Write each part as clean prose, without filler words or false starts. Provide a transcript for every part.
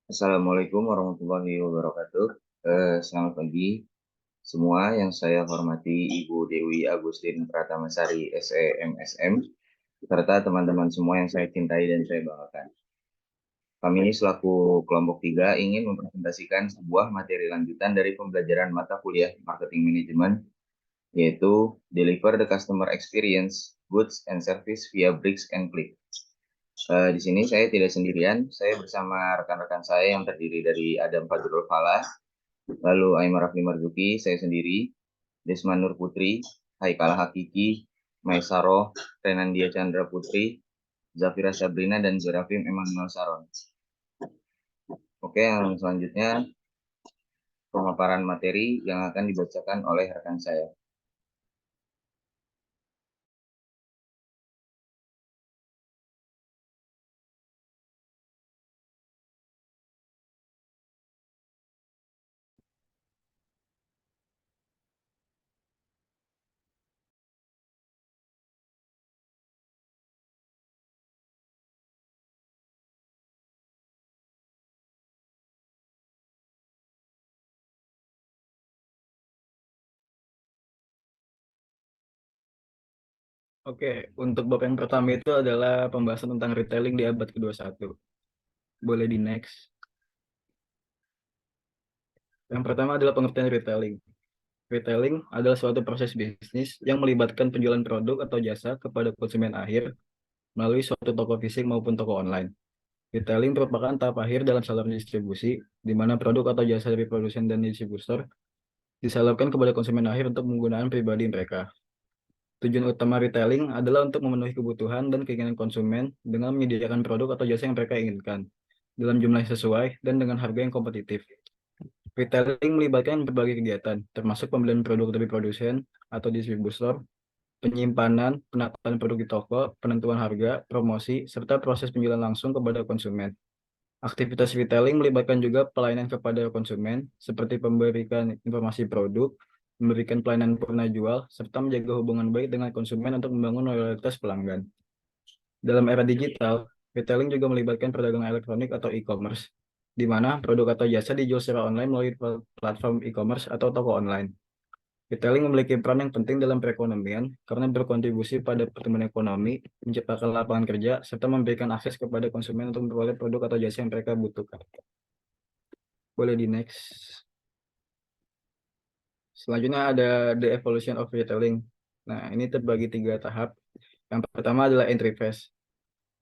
Assalamualaikum warahmatullahi wabarakatuh. Selamat pagi semua yang saya hormati Ibu Dewi Agustin Pratamasari SEMSM, serta teman-teman semua yang saya cintai dan saya banggakan. Kami selaku kelompok 3 ingin mempresentasikan sebuah materi lanjutan dari pembelajaran mata kuliah Marketing Management, yaitu Deliver the Customer Experience, Goods and Service via Bricks and Click. Di sini saya tidak sendirian, saya bersama rekan-rekan saya yang terdiri dari Adam Fadrul Falah, lalu Aimar Rafli Marzuki, saya sendiri, Desman Nur Putri, Haikal Hakiki, Maisaro, Renandia Chandra Putri, Zafira Sabrina, dan Zerafim Emmanuel Saron. Oke, yang selanjutnya pemaparan materi yang akan dibacakan oleh rekan saya. Oke, untuk bab yang pertama itu adalah pembahasan tentang retailing di abad ke-21. Boleh di next. Yang pertama adalah pengertian retailing. Retailing adalah suatu proses bisnis yang melibatkan penjualan produk atau jasa kepada konsumen akhir melalui suatu toko fisik maupun toko online. Retailing merupakan tahap akhir dalam saluran distribusi, di mana produk atau jasa dari produsen dan distributor disalurkan kepada konsumen akhir untuk penggunaan pribadi mereka. Tujuan utama retailing adalah untuk memenuhi kebutuhan dan keinginan konsumen dengan menyediakan produk atau jasa yang mereka inginkan dalam jumlah yang sesuai dan dengan harga yang kompetitif. Retailing melibatkan berbagai kegiatan, termasuk pembelian produk dari produsen atau distributor, penyimpanan, penataan produk di toko, penentuan harga, promosi, serta proses penjualan langsung kepada konsumen. Aktivitas retailing melibatkan juga pelayanan kepada konsumen, seperti memberikan informasi produk, memberikan pelayanan purna jual, serta menjaga hubungan baik dengan konsumen untuk membangun loyalitas pelanggan. Dalam era digital, retailing juga melibatkan perdagangan elektronik atau e-commerce, di mana produk atau jasa dijual secara online melalui platform e-commerce atau toko online. Retailing memiliki peran yang penting dalam perekonomian karena berkontribusi pada pertumbuhan ekonomi, menciptakan lapangan kerja, serta memberikan akses kepada konsumen untuk memperoleh produk atau jasa yang mereka butuhkan. Boleh di next. Selanjutnya ada the evolution of retailing. Nah, ini terbagi 3 tahap. Yang pertama adalah entry phase.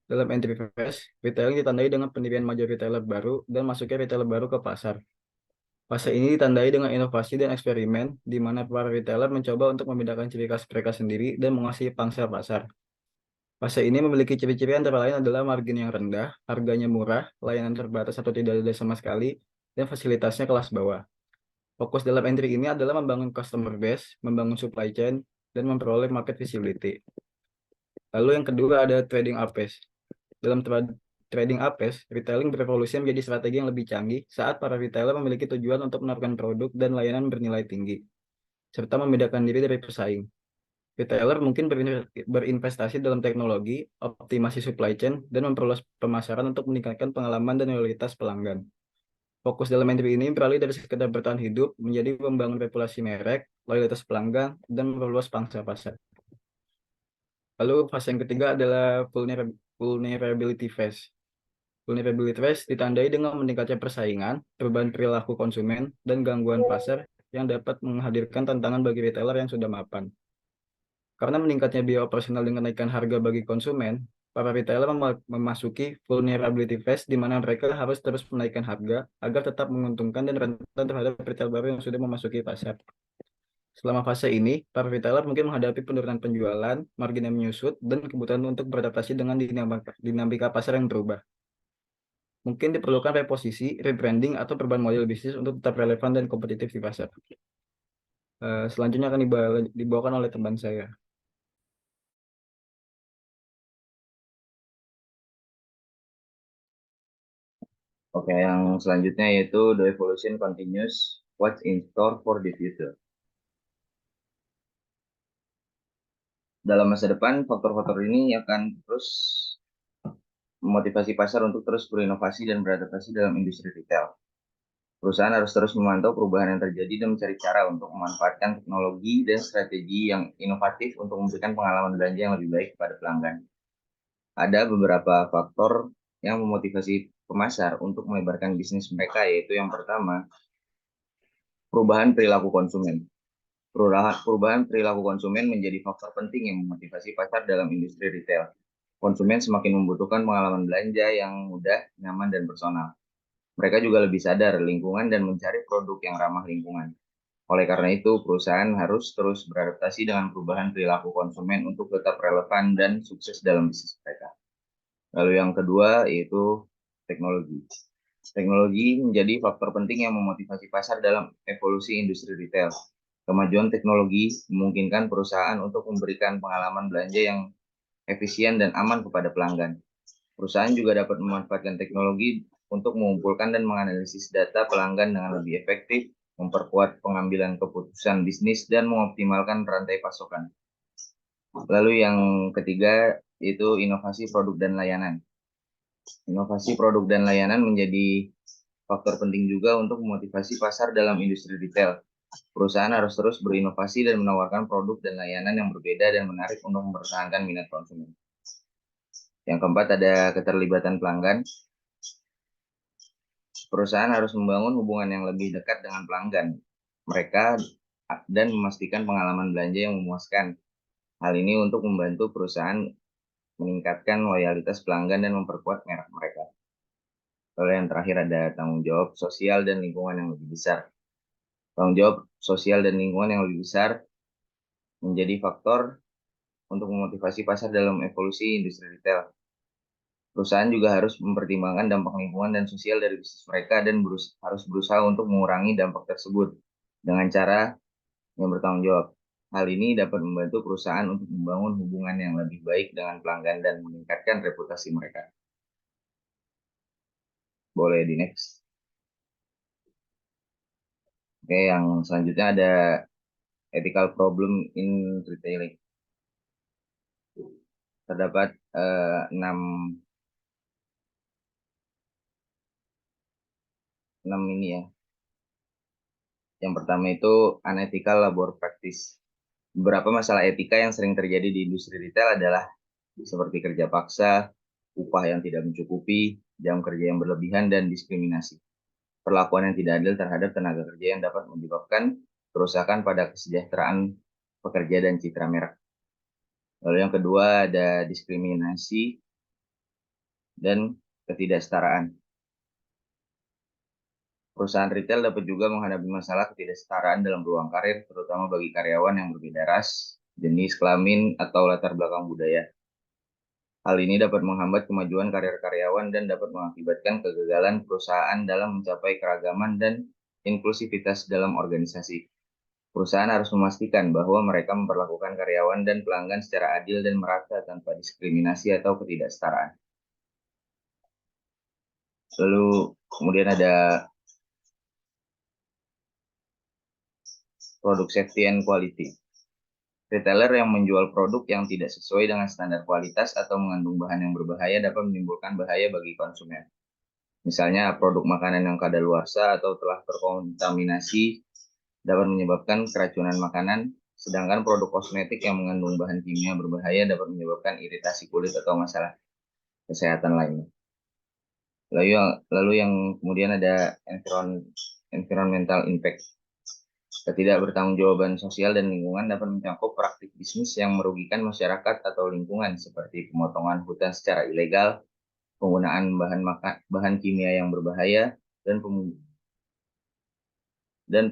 Dalam entry phase, retailing ditandai dengan pendirian major retailer baru dan masuknya retailer baru ke pasar. Fase ini ditandai dengan inovasi dan eksperimen, di mana para retailer mencoba untuk membedakan ciri khas mereka sendiri dan menguasai pangsa pasar. Fase ini memiliki ciri-ciri antara lain adalah margin yang rendah, harganya murah, layanan terbatas atau tidak ada sama sekali, dan fasilitasnya kelas bawah. Fokus dalam entry ini adalah membangun customer base, membangun supply chain, dan memperoleh market visibility. Lalu yang kedua ada trading up phase. Dalam trading up phase, retailing berevolusi menjadi strategi yang lebih canggih saat para retailer memiliki tujuan untuk menawarkan produk dan layanan bernilai tinggi, serta membedakan diri dari pesaing. Retailer mungkin berinvestasi dalam teknologi, optimasi supply chain, dan memperluas pemasaran untuk meningkatkan pengalaman dan loyalitas pelanggan. Fokus dalam entry ini beralih dari sekedar bertahan hidup menjadi membangun reputasi merek, loyalitas pelanggan, dan memperluas pangsa pasar. Lalu fase yang ketiga adalah vulnerability phase. Vulnerability phase ditandai dengan meningkatnya persaingan, perubahan perilaku konsumen, dan gangguan pasar yang dapat menghadirkan tantangan bagi retailer yang sudah mapan. Karena meningkatnya biaya operasional dengan kenaikan harga bagi konsumen, para retailer memasuki vulnerability phase di mana mereka harus terus menaikkan harga agar tetap menguntungkan dan rentan terhadap retail baru yang sudah memasuki pasar. Selama fase ini, para retailer mungkin menghadapi penurunan penjualan, margin yang menyusut, dan kebutuhan untuk beradaptasi dengan dinamika pasar yang berubah. Mungkin diperlukan reposisi, rebranding, atau perubahan model bisnis untuk tetap relevan dan kompetitif di pasar. Selanjutnya akan dibawakan oleh teman saya. Oke, yang selanjutnya yaitu The Evolution Continues, What's in Store for the Future. Dalam masa depan, faktor-faktor ini akan terus memotivasi pasar untuk terus berinovasi dan beradaptasi dalam industri retail. Perusahaan harus terus memantau perubahan yang terjadi dan mencari cara untuk memanfaatkan teknologi dan strategi yang inovatif untuk memberikan pengalaman belanja yang lebih baik kepada pelanggan. Ada beberapa faktor yang memotivasi pemasar untuk melebarkan bisnis mereka, yaitu yang pertama, perubahan perilaku konsumen. Perubahan perilaku konsumen menjadi faktor penting yang memotivasi pasar dalam industri retail. Konsumen semakin membutuhkan pengalaman belanja yang mudah, nyaman, dan personal. Mereka juga lebih sadar lingkungan dan mencari produk yang ramah lingkungan. Oleh karena itu, perusahaan harus terus beradaptasi dengan perubahan perilaku konsumen untuk tetap relevan dan sukses dalam bisnis mereka. Lalu yang kedua yaitu teknologi. Teknologi menjadi faktor penting yang memotivasi pasar dalam evolusi industri retail. Kemajuan teknologi memungkinkan perusahaan untuk memberikan pengalaman belanja yang efisien dan aman kepada pelanggan. Perusahaan juga dapat memanfaatkan teknologi untuk mengumpulkan dan menganalisis data pelanggan dengan lebih efektif, memperkuat pengambilan keputusan bisnis, dan mengoptimalkan rantai pasokan. Lalu yang ketiga yaitu inovasi produk dan layanan. Inovasi produk dan layanan menjadi faktor penting juga untuk memotivasi pasar dalam industri retail. Perusahaan harus terus berinovasi dan menawarkan produk dan layanan yang berbeda dan menarik untuk mempertahankan minat konsumen. Yang keempat ada keterlibatan pelanggan. Perusahaan harus membangun hubungan yang lebih dekat dengan pelanggan mereka dan memastikan pengalaman belanja yang memuaskan. Hal ini untuk membantu perusahaan meningkatkan loyalitas pelanggan dan memperkuat merek mereka. Lalu yang terakhir ada tanggung jawab sosial dan lingkungan yang lebih besar. Tanggung jawab sosial dan lingkungan yang lebih besar menjadi faktor untuk memotivasi pasar dalam evolusi industri retail. Perusahaan juga harus mempertimbangkan dampak lingkungan dan sosial dari bisnis mereka dan harus berusaha untuk mengurangi dampak tersebut dengan cara yang bertanggung jawab. Hal ini dapat membantu perusahaan untuk membangun hubungan yang lebih baik dengan pelanggan dan meningkatkan reputasi mereka. Boleh di next. Oke, yang selanjutnya ada ethical problem in retailing. Terdapat 6 ini ya. Yang pertama itu unethical labor practice. Beberapa masalah etika yang sering terjadi di industri retail adalah seperti kerja paksa, upah yang tidak mencukupi, jam kerja yang berlebihan, dan diskriminasi. Perlakuan yang tidak adil terhadap tenaga kerja yang dapat menyebabkan kerusakan pada kesejahteraan pekerja dan citra merek. Lalu yang kedua ada diskriminasi dan ketidaksetaraan. Perusahaan retail dapat juga menghadapi masalah ketidaksetaraan dalam peluang karir, terutama bagi karyawan yang berbeda ras, jenis kelamin, atau latar belakang budaya. Hal ini dapat menghambat kemajuan karir karyawan dan dapat mengakibatkan kegagalan perusahaan dalam mencapai keragaman dan inklusivitas dalam organisasi. Perusahaan harus memastikan bahwa mereka memperlakukan karyawan dan pelanggan secara adil dan merata tanpa diskriminasi atau ketidaksetaraan. Lalu kemudian ada produk safety and quality. Retailer yang menjual produk yang tidak sesuai dengan standar kualitas atau mengandung bahan yang berbahaya dapat menimbulkan bahaya bagi konsumen. Misalnya produk makanan yang kadaluarsa atau telah terkontaminasi dapat menyebabkan keracunan makanan, sedangkan produk kosmetik yang mengandung bahan kimia berbahaya dapat menyebabkan iritasi kulit atau masalah kesehatan lainnya. Lalu yang kemudian ada environmental impact. Ketidakbertanggungjawaban sosial dan lingkungan dapat mencakup praktik bisnis yang merugikan masyarakat atau lingkungan seperti pemotongan hutan secara ilegal, penggunaan bahan kimia yang berbahaya, dan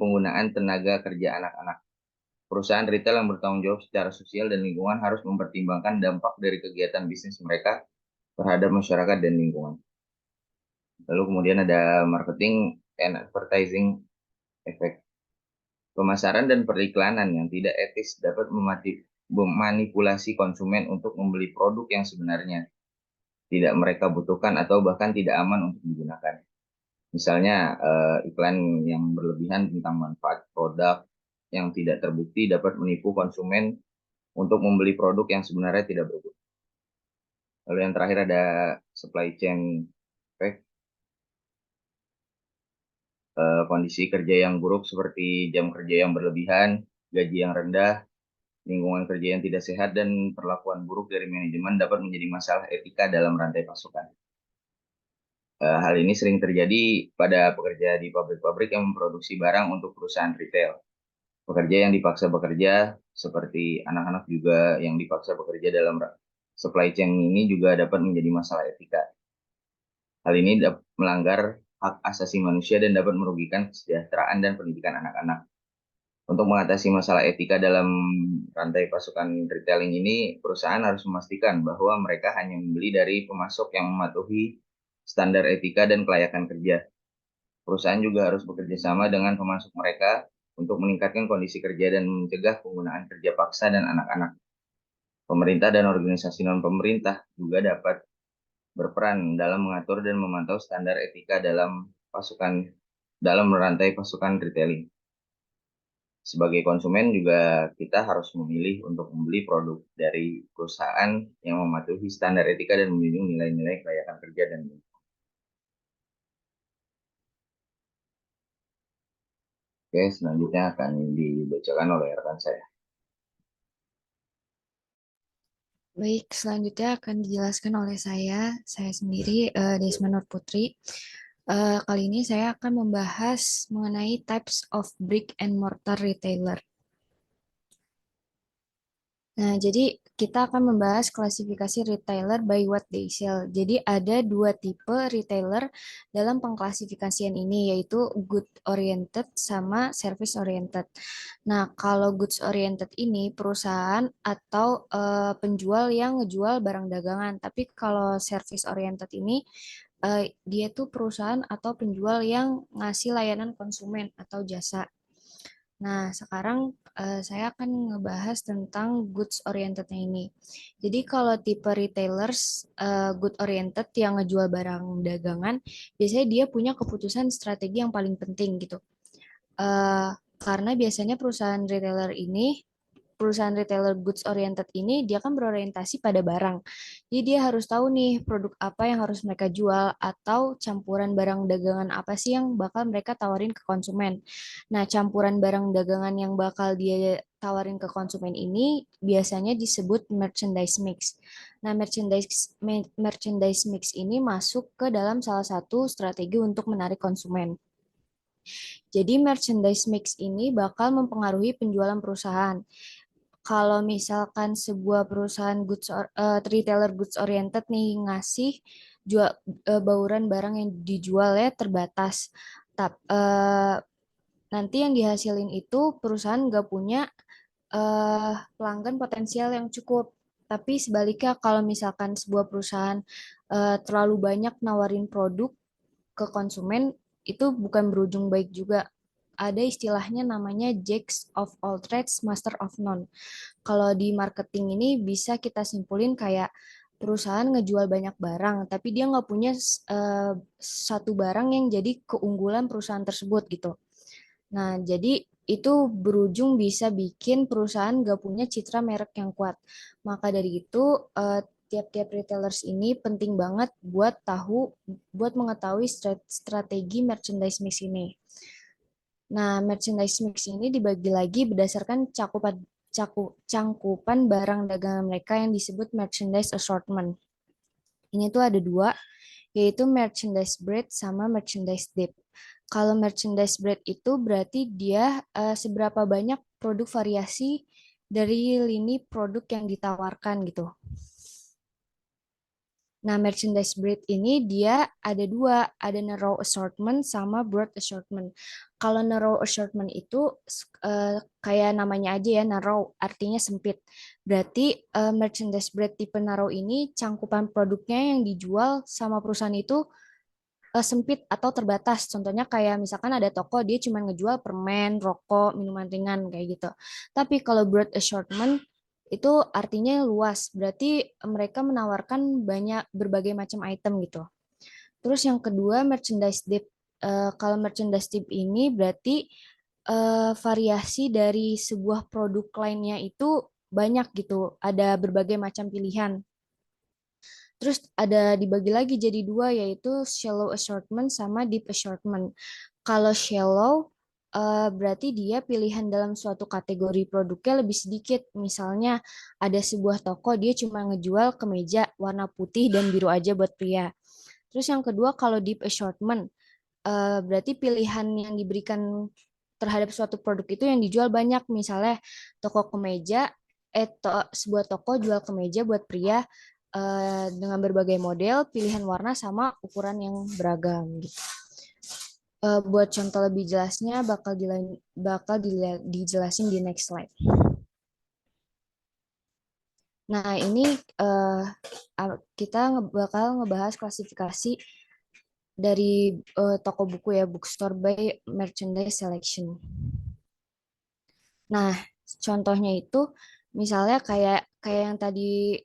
penggunaan tenaga kerja anak-anak. Perusahaan retail yang bertanggung jawab secara sosial dan lingkungan harus mempertimbangkan dampak dari kegiatan bisnis mereka terhadap masyarakat dan lingkungan. Lalu kemudian ada marketing and advertising effect. Pemasaran dan periklanan yang tidak etis dapat memanipulasi konsumen untuk membeli produk yang sebenarnya tidak mereka butuhkan atau bahkan tidak aman untuk digunakan. Misalnya iklan yang berlebihan tentang manfaat produk yang tidak terbukti dapat menipu konsumen untuk membeli produk yang sebenarnya tidak berguna. Lalu yang terakhir ada supply chain effect, kondisi kerja yang buruk seperti jam kerja yang berlebihan, gaji yang rendah, lingkungan kerja yang tidak sehat, dan perlakuan buruk dari manajemen dapat menjadi masalah etika dalam rantai pasokan. Hal ini sering terjadi pada pekerja di pabrik-pabrik yang memproduksi barang untuk perusahaan retail. Pekerja yang dipaksa bekerja, seperti anak-anak juga yang dipaksa bekerja dalam supply chain ini juga dapat menjadi masalah etika. Hal ini melanggar hak asasi manusia dan dapat merugikan kesejahteraan dan pendidikan anak-anak. Untuk mengatasi masalah etika dalam rantai pasokan retailing ini, perusahaan harus memastikan bahwa mereka hanya membeli dari pemasok yang mematuhi standar etika dan kelayakan kerja. Perusahaan juga harus bekerja sama dengan pemasok mereka untuk meningkatkan kondisi kerja dan mencegah penggunaan kerja paksa dan anak-anak. Pemerintah dan organisasi non-pemerintah juga dapat berperan dalam mengatur dan memantau standar etika dalam rantai pasukan retailing. Sebagai konsumen juga kita harus memilih untuk membeli produk dari perusahaan yang mematuhi standar etika dan menjunjung nilai-nilai kelayakan kerja dan lingkungan. Oke, selanjutnya akan dibacakan oleh rekan saya. Baik, selanjutnya akan dijelaskan oleh saya sendiri, Desma Nur Putri. Kali ini saya akan membahas mengenai types of brick and mortar retailer. Nah, jadi kita akan membahas klasifikasi retailer by what they sell. Jadi ada dua tipe retailer dalam pengklasifikasian ini, yaitu good oriented sama service oriented. Nah, kalau goods oriented ini perusahaan atau penjual yang ngejual barang dagangan. Tapi kalau service oriented ini dia tuh perusahaan atau penjual yang ngasih layanan konsumen atau jasa. Nah, sekarang saya akan ngebahas tentang goods oriented-nya ini. Jadi kalau tipe retailers good oriented yang ngejual barang dagangan, biasanya dia punya keputusan strategi yang paling penting gitu. Eh, karena biasanya perusahaan retailer goods oriented ini dia kan berorientasi pada barang. Jadi dia harus tahu nih produk apa yang harus mereka jual atau campuran barang dagangan apa sih yang bakal mereka tawarin ke konsumen. Nah, campuran barang dagangan yang bakal dia tawarin ke konsumen ini biasanya disebut merchandise mix. Nah, merchandise mix ini masuk ke dalam salah satu strategi untuk menarik konsumen. Jadi merchandise mix ini bakal mempengaruhi penjualan perusahaan. Kalau misalkan sebuah perusahaan retailer goods oriented nih ngasih jual bauran barang yang dijual ya terbatas. Nanti yang dihasilin itu perusahaan nggak punya pelanggan potensial yang cukup. Tapi sebaliknya kalau misalkan sebuah perusahaan terlalu banyak nawarin produk ke konsumen itu bukan berujung baik juga. Ada istilahnya namanya Jacks of all trades, Master of none. Kalau di marketing ini bisa kita simpulin kayak perusahaan ngejual banyak barang, tapi dia nggak punya satu barang yang jadi keunggulan perusahaan tersebut gitu. Nah, jadi itu berujung bisa bikin perusahaan nggak punya citra merek yang kuat. Maka dari itu, tiap-tiap retailers ini penting banget buat mengetahui strategi merchandise mix ini. Nah, merchandise mix ini dibagi lagi berdasarkan cangkupan barang dagangan mereka yang disebut merchandise assortment. Ini tuh ada dua, yaitu merchandise breadth sama merchandise depth. Kalau merchandise breadth itu berarti dia seberapa banyak produk variasi dari lini produk yang ditawarkan gitu. Nah, merchandise breadth ini dia ada dua, ada narrow assortment sama broad assortment. Kalau narrow assortment itu kayak namanya aja ya, narrow artinya sempit. Berarti merchandise breadth tipe narrow ini cangkupan produknya yang dijual sama perusahaan itu sempit atau terbatas. Contohnya kayak misalkan ada toko dia cuma ngejual permen, rokok, minuman ringan kayak gitu. Tapi kalau broad assortment itu artinya luas, berarti mereka menawarkan banyak berbagai macam item gitu. Terus yang kedua merchandise depth. Kalau merchandise depth ini berarti variasi dari sebuah produk lainnya itu banyak gitu, ada berbagai macam pilihan. Terus ada dibagi lagi jadi dua, yaitu shallow assortment sama deep assortment. Kalau shallow berarti dia pilihan dalam suatu kategori produknya lebih sedikit. Misalnya ada sebuah toko dia cuma ngejual kemeja warna putih dan biru aja buat pria. Terus yang kedua kalau deep assortment berarti pilihan yang diberikan terhadap suatu produk itu yang dijual banyak. Misalnya toko kemeja, sebuah toko jual kemeja buat pria dengan berbagai model, pilihan warna sama ukuran yang beragam gitu. Buat contoh lebih jelasnya dijelasin di next slide. Nah, ini kita bakal ngebahas klasifikasi dari toko buku ya, bookstore by merchandise selection. Nah, contohnya itu misalnya kayak yang tadi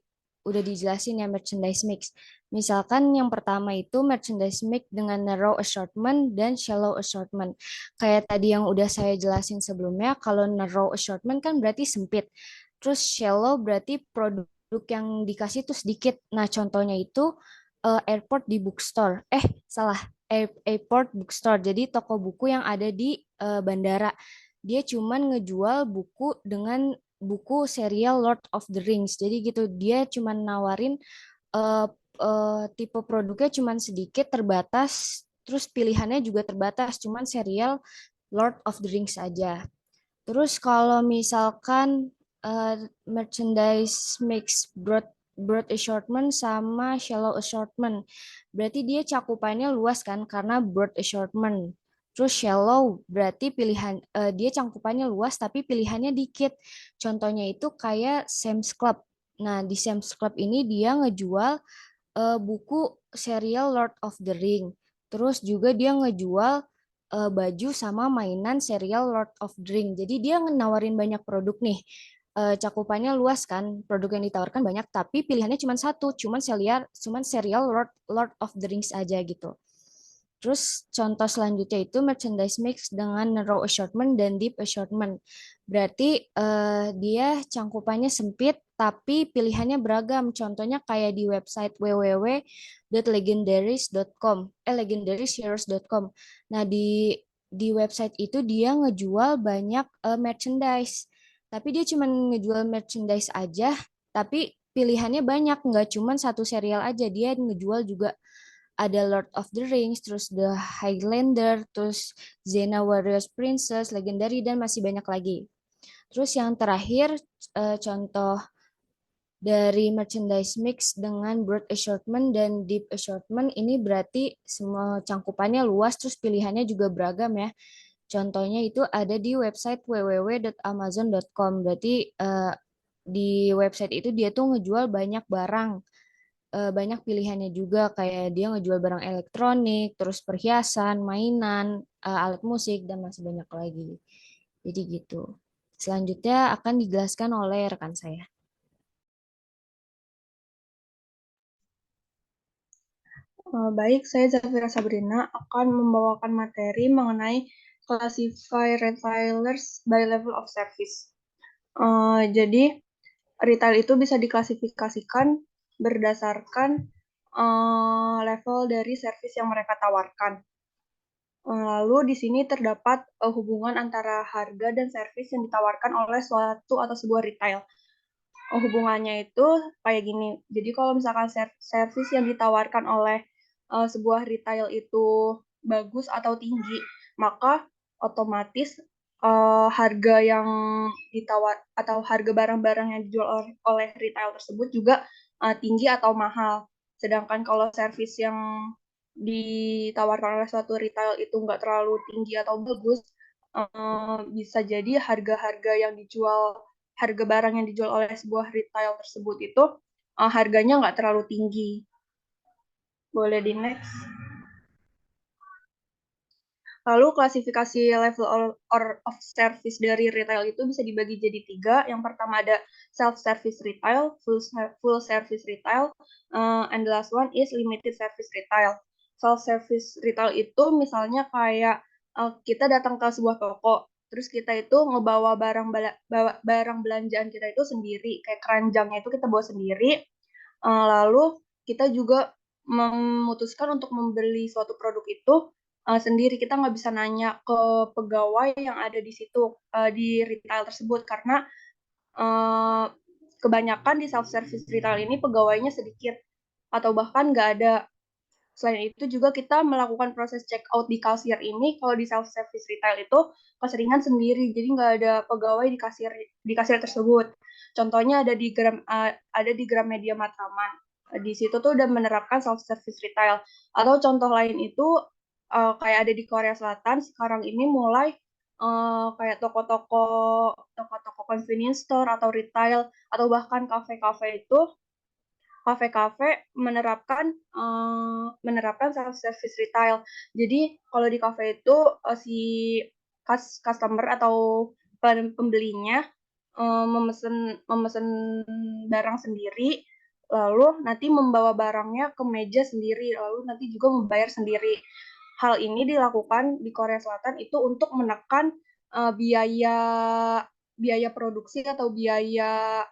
udah dijelasin ya, merchandise mix. Misalkan yang pertama itu merchandise mix dengan narrow assortment dan shallow assortment. Kayak tadi yang udah saya jelasin sebelumnya, kalau narrow assortment kan berarti sempit. Terus shallow berarti produk yang dikasih itu sedikit. Nah, contohnya itu airport di bookstore. Salah. Airport bookstore. Jadi toko buku yang ada di bandara. Dia cuman ngejual buku dengan buku serial Lord of the Rings. Jadi gitu, dia cuman nawarin eh, tipe produknya cuman sedikit, terbatas, terus pilihannya juga terbatas, cuman serial Lord of the Rings aja. Terus kalau misalkan merchandise mix broad assortment sama shallow assortment, berarti dia cakupannya luas kan karena broad assortment. Terus shallow berarti dia cangkupannya luas tapi pilihannya dikit. Contohnya itu kayak Sam's Club. Nah, di Sam's Club ini dia ngejual buku serial Lord of the Ring. Terus juga dia ngejual baju sama mainan serial Lord of the Ring. Jadi dia nawarin banyak produk nih. Cakupannya luas kan, produk yang ditawarkan banyak, tapi pilihannya cuma satu, cuman serial Lord of the Rings aja gitu. Terus contoh selanjutnya itu merchandise mix dengan narrow assortment dan deep assortment. Berarti dia cangkupannya sempit tapi pilihannya beragam. Contohnya kayak di website legendarisheroes.com. Nah, di website itu dia ngejual banyak merchandise. Tapi dia cuma ngejual merchandise aja, tapi pilihannya banyak, nggak cuma satu serial aja. Dia ngejual juga ada Lord of the Rings, terus The Highlander, terus Xena Warriors Princess, Legendary, dan masih banyak lagi. Terus yang terakhir, contoh dari merchandise mix dengan broad assortment dan deep assortment, ini berarti semua cangkupannya luas, terus pilihannya juga beragam ya. Contohnya itu ada di website www.amazon.com. Berarti di website itu dia tuh ngejual banyak barang, banyak pilihannya juga, kayak dia ngejual barang elektronik, terus perhiasan, mainan, alat musik, dan masih banyak lagi. Jadi gitu. Selanjutnya akan dijelaskan oleh rekan saya. Baik, saya Zafira Sabrina akan membawakan materi mengenai classify retailers by level of service. Jadi, retail itu bisa diklasifikasikan berdasarkan level dari service yang mereka tawarkan. Lalu di sini terdapat hubungan antara harga dan service yang ditawarkan oleh suatu atau sebuah retail. Hubungannya itu kayak gini. Jadi kalau misalkan service yang ditawarkan oleh sebuah retail itu bagus atau tinggi, maka otomatis harga yang ditawar atau harga barang-barang yang dijual oleh retail tersebut juga tinggi atau mahal. Sedangkan kalau service yang ditawarkan oleh suatu retail itu nggak terlalu tinggi atau bagus, bisa jadi harga barang yang dijual oleh sebuah retail tersebut itu harganya nggak terlalu tinggi. Boleh di next. Lalu klasifikasi level of service dari retail itu bisa dibagi jadi 3. Yang pertama ada self-service retail, full service retail, and the last one is limited service retail. Self-service retail itu misalnya kayak kita datang ke sebuah toko, terus kita itu ngebawa barang belanjaan kita itu sendiri, kayak keranjangnya itu kita bawa sendiri, lalu kita juga memutuskan untuk membeli suatu produk itu sendiri. Kita nggak bisa nanya ke pegawai yang ada di situ, di retail tersebut, karena kebanyakan di self-service retail ini pegawainya sedikit atau bahkan nggak ada. Selain itu juga kita melakukan proses check out di kasir ini, kalau di self-service retail itu keseringan sendiri, jadi nggak ada pegawai di kasir tersebut. Contohnya ada di Gramedia Matraman. Di situ tuh udah menerapkan self-service retail. Atau contoh lain itu kayak ada di Korea Selatan sekarang ini mulai kayak toko-toko convenience store atau retail atau bahkan kafe-kafe itu menerapkan self service retail. Jadi kalau di kafe itu si customer atau pembelinya memesan barang sendiri, lalu nanti membawa barangnya ke meja sendiri, lalu nanti juga membayar sendiri. Hal ini dilakukan di Korea Selatan itu untuk menekan biaya produksi atau biaya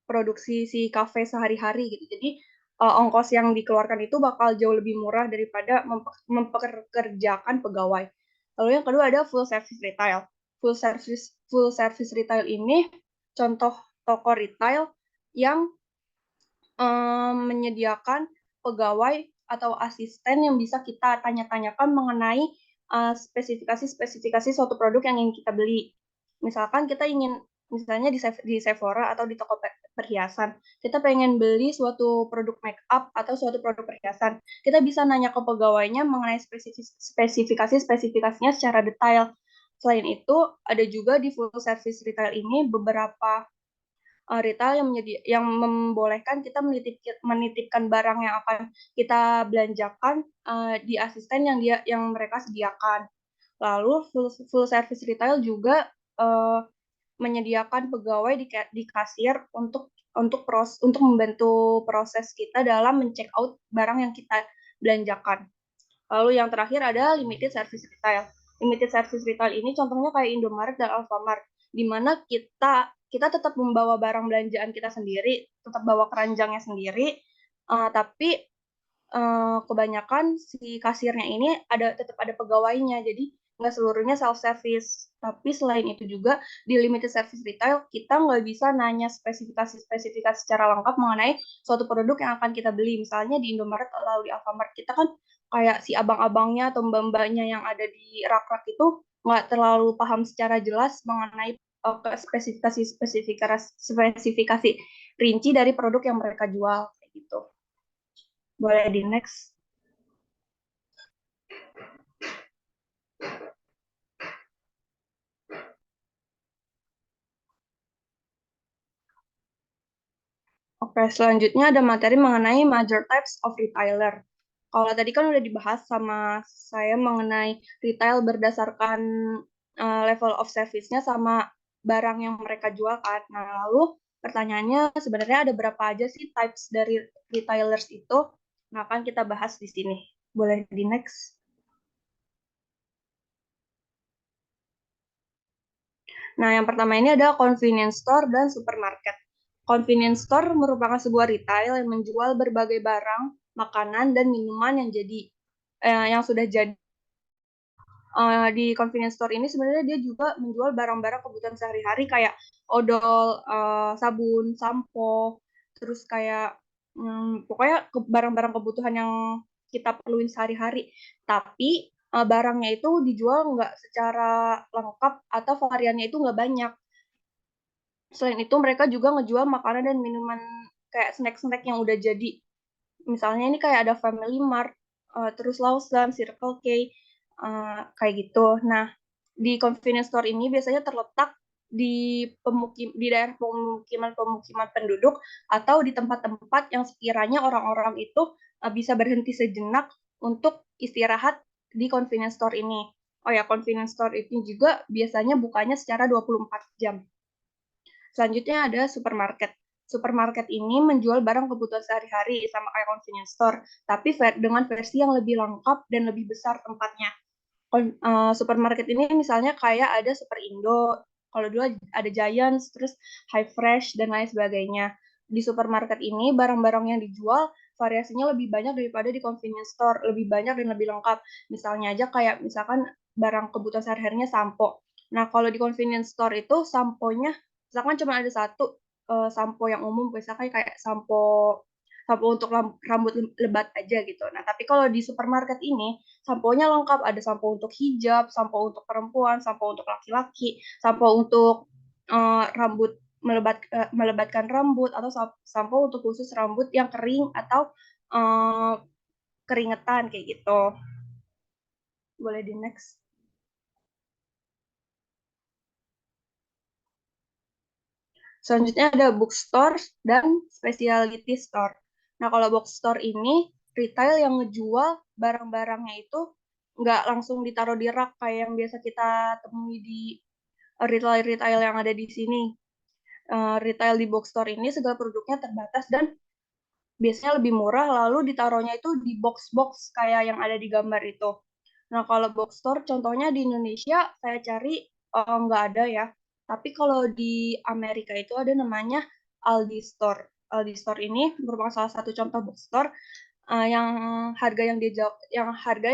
produksi si kafe sehari-hari gitu. Jadi ongkos yang dikeluarkan itu bakal jauh lebih murah daripada mempekerjakan pegawai. Lalu yang kedua ada full service retail. Full service retail ini contoh toko retail yang menyediakan pegawai atau asisten yang bisa kita tanya-tanyakan mengenai spesifikasi suatu produk yang ingin kita beli. Misalkan kita ingin, misalnya di Sephora atau di toko perhiasan, kita pengen beli suatu produk make up atau suatu produk perhiasan, kita bisa nanya ke pegawainya mengenai spesifikasinya secara detail. Selain itu, ada juga di full service retail ini beberapa retail yang membolehkan kita menitipkan barang yang akan kita belanjakan di asisten yang mereka sediakan. Lalu full service retail juga menyediakan pegawai di kasir untuk membantu proses kita dalam men-check out barang yang kita belanjakan. Lalu yang terakhir ada limited service retail. Limited service retail ini contohnya kayak Indomaret dan Alfamart, di mana kita tetap membawa barang belanjaan kita sendiri, tetap bawa keranjangnya sendiri, tapi kebanyakan si kasirnya ini tetap ada pegawainya, jadi nggak seluruhnya self-service. Tapi selain itu juga di limited service retail, kita nggak bisa nanya spesifikasi secara lengkap mengenai suatu produk yang akan kita beli. Misalnya di Indomaret atau di Alfamart, kita kan kayak si abang-abangnya atau mbak-mbaknya yang ada di rak-rak itu nggak terlalu paham secara jelas mengenai spesifikasi rinci dari produk yang mereka jual, kayak gitu. Boleh di next. Oke, selanjutnya ada materi mengenai major types of retailer. Kalau tadi kan udah dibahas sama saya mengenai retail berdasarkan level of service-nya sama barang yang mereka jual kan. Nah, lalu pertanyaannya sebenarnya ada berapa aja sih types dari retailers itu? Nah, akan kita bahas di sini. Boleh di next. Nah, yang pertama ini ada convenience store dan supermarket. Convenience store merupakan sebuah retail yang menjual berbagai barang, makanan, dan minuman yang sudah jadi. Di convenience store ini sebenarnya dia juga menjual barang-barang kebutuhan sehari-hari kayak odol, sabun, sampo, terus kayak pokoknya barang-barang kebutuhan yang kita perluin sehari-hari. Tapi barangnya itu dijual nggak secara lengkap atau variannya itu nggak banyak. Selain itu mereka juga ngejual makanan dan minuman kayak snack-snack yang udah jadi. Misalnya ini kayak ada Family Mart, terus Lawson, Circle K, kayak gitu. Nah, di convenience store ini biasanya terletak di daerah pemukiman penduduk atau di tempat-tempat yang sekiranya orang-orang itu bisa berhenti sejenak untuk istirahat di convenience store ini. Oh ya, convenience store itu juga biasanya bukanya secara 24 jam. Selanjutnya ada supermarket. Supermarket ini menjual barang kebutuhan sehari-hari sama kayak convenience store, tapi dengan versi yang lebih lengkap dan lebih besar tempatnya. Supermarket ini misalnya kayak ada Super Indo, kalau dulu ada Giants, terus High Fresh, dan lain sebagainya. di supermarket ini barang-barang yang dijual variasinya lebih banyak daripada di convenience store, lebih banyak dan lebih lengkap. Misalnya aja kayak misalkan barang kebutuhan sehari-harinya sampo. Nah, kalau di convenience store itu samponya misalkan cuma ada satu sampo yang umum, misalkan kayak sampo untuk rambut lebat aja gitu. Nah, tapi kalau di supermarket ini samponya lengkap, ada sampo untuk hijab, sampo untuk perempuan, sampo untuk laki-laki, sampo untuk rambut melebatkan rambut, atau sampo untuk khusus rambut yang kering atau keringetan kayak gitu. Boleh di next. Selanjutnya ada bookstore dan specialty store. Nah, kalau bookstore ini retail yang ngejual barang-barangnya itu nggak langsung ditaruh di rak kayak yang biasa kita temui di retail-retail yang ada di sini. Retail di bookstore ini segala produknya terbatas dan biasanya lebih murah, lalu ditaruhnya itu di box-box kayak yang ada di gambar itu. Nah, kalau bookstore contohnya di Indonesia saya cari nggak ada ya. Tapi kalau di Amerika itu ada namanya Aldi Store. Aldi Store ini merupakan salah satu contoh bookstore yang harga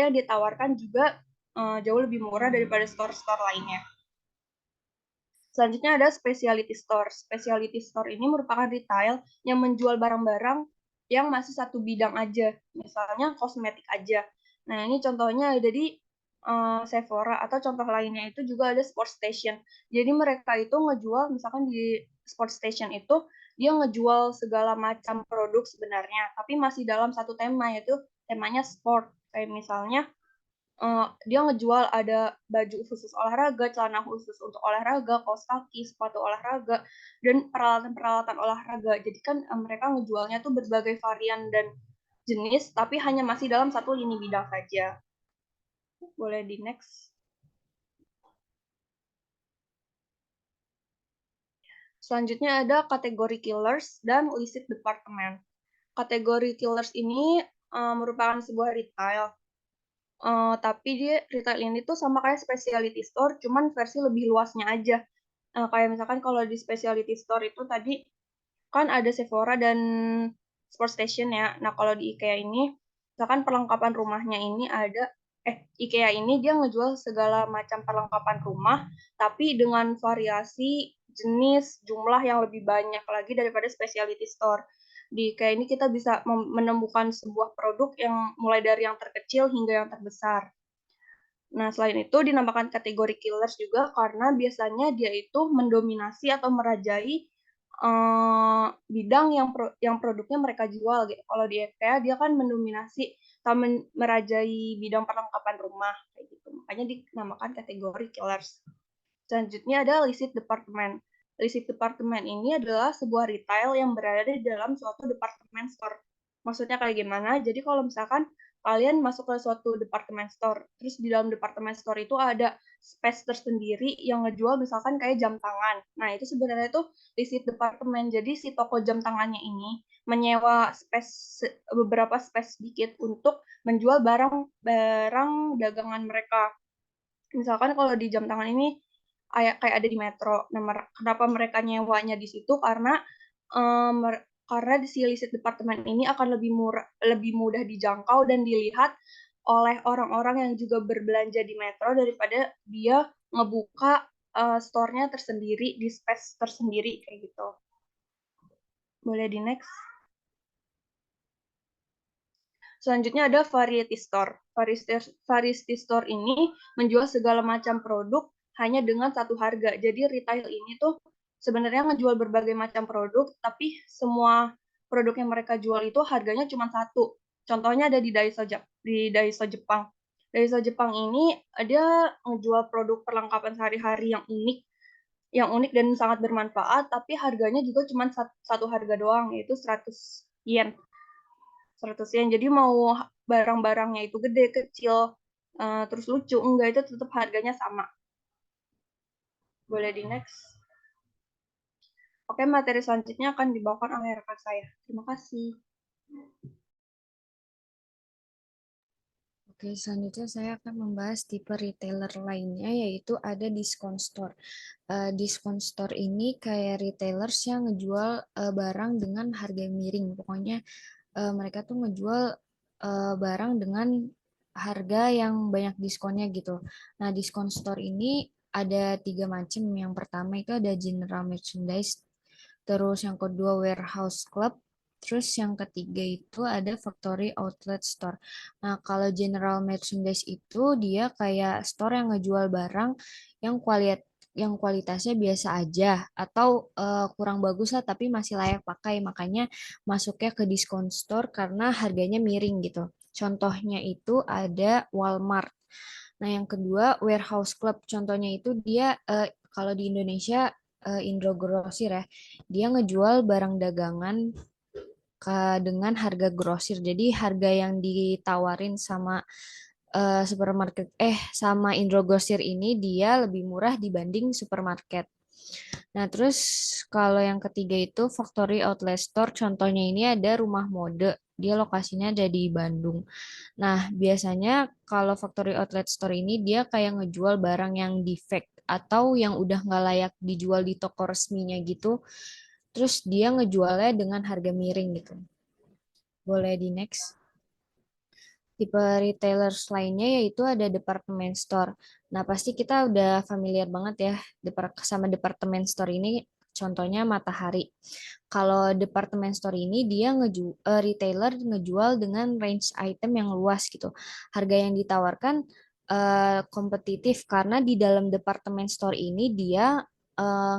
yang ditawarkan juga jauh lebih murah daripada store-store lainnya. Selanjutnya ada specialty store. Specialty store ini merupakan retail yang menjual barang-barang yang masih satu bidang aja, misalnya kosmetik aja. Nah, ini contohnya ada di Sephora, atau contoh lainnya itu juga ada Sport Station. Jadi mereka itu ngejual, misalkan di Sport Station itu dia ngejual segala macam produk sebenarnya, tapi masih dalam satu tema, yaitu temanya sport. Kayak misalnya dia ngejual ada baju khusus olahraga, celana khusus untuk olahraga, kaos kaki, sepatu olahraga, dan peralatan-peralatan olahraga. Jadi kan mereka ngejualnya tuh berbagai varian dan jenis, tapi hanya masih dalam satu lini bidang saja. Boleh di next. Selanjutnya ada kategori killers dan illicit department. Kategori killers ini merupakan sebuah retail. Tapi dia retail ini tuh sama kayak specialty store, cuman versi lebih luasnya aja. Kayak misalkan kalau di specialty store itu tadi kan ada Sephora dan Sport Station ya. Nah, kalau di IKEA ini, misalkan perlengkapan rumahnya ini ada, IKEA ini dia ngejual segala macam perlengkapan rumah, tapi dengan variasi jenis, jumlah yang lebih banyak lagi daripada specialty store. Di IKEA ini kita bisa menemukan sebuah produk yang mulai dari yang terkecil hingga yang terbesar. Nah, selain itu dinamakan kategori killers juga karena biasanya dia itu mendominasi atau merajai bidang yang produknya mereka jual gitu. Kalau di IKEA dia kan mendominasi atau merajai bidang perlengkapan rumah kayak gitu. Makanya dinamakan kategori killers. Selanjutnya ada illicit department. Illicit department ini adalah sebuah retail yang berada di dalam suatu department store. Maksudnya kayak gimana? Jadi kalau misalkan kalian masuk ke suatu department store, terus di dalam department store itu ada space tersendiri yang ngejual misalkan kayak jam tangan. Nah, itu sebenarnya itu illicit department. Jadi si toko jam tangannya ini menyewa beberapa space sedikit untuk menjual barang dagangan mereka. Misalkan kalau di jam tangan ini kayak ada di Metro. Nah, kenapa mereka nyewanya di situ? Karena di illicit department ini akan lebih mudah dijangkau dan dilihat oleh orang-orang yang juga berbelanja di Metro daripada dia ngebuka store-nya tersendiri di space tersendiri kayak gitu. Boleh di next. Selanjutnya ada variety store. Variety store ini menjual segala macam produk hanya dengan satu harga. Jadi retail ini tuh sebenarnya ngejual berbagai macam produk, tapi semua produk yang mereka jual itu harganya cuma satu. Contohnya ada di Daiso Jepang. Daiso Jepang ini ada ngejual produk perlengkapan sehari-hari yang unik dan sangat bermanfaat, tapi harganya juga cuma satu harga doang, yaitu 100 yen. 100 yen. Jadi mau barang-barangnya itu gede, kecil, terus lucu, enggak, itu tetap harganya sama. Boleh di next. Oke, materi selanjutnya akan dibawakan oleh rekan saya. Terima kasih. Oke, selanjutnya saya akan membahas tipe retailer lainnya, yaitu ada discount store. Discount store ini kayak retailers yang ngejual barang dengan harga miring. Pokoknya mereka tuh ngejual barang dengan harga yang banyak diskonnya gitu. Nah, discount store ini ada 3 macam. Yang pertama itu ada general merchandise, terus yang kedua warehouse club, terus yang ketiga itu ada factory outlet store. Nah, kalau general merchandise itu dia kayak store yang ngejual barang yang kualitasnya biasa aja atau kurang bagus lah tapi masih layak pakai. Makanya masuknya ke discount store karena harganya miring gitu. Contohnya itu ada Walmart. Nah, yang kedua warehouse club. Contohnya itu dia kalau di Indonesia Indro Grosir ya. Dia ngejual barang dagangan dengan harga grosir. Jadi harga yang ditawarin sama sama Indro Grosir ini dia lebih murah dibanding supermarket. Nah, terus kalau yang ketiga itu Factory Outlet Store, contohnya ini ada rumah mode. Dia lokasinya ada di Bandung. Nah, biasanya kalau Factory Outlet Store ini dia kayak ngejual barang yang defect atau yang udah nggak layak dijual di toko resminya gitu. Terus dia ngejualnya dengan harga miring gitu. Boleh di next. Tipe retailers lainnya yaitu ada department store. Nah, pasti kita udah familiar banget ya sama department store ini. Contohnya Matahari. Kalau department store ini dia retailer ngejual dengan range item yang luas gitu. Harga yang ditawarkan kompetitif karena di dalam department store ini dia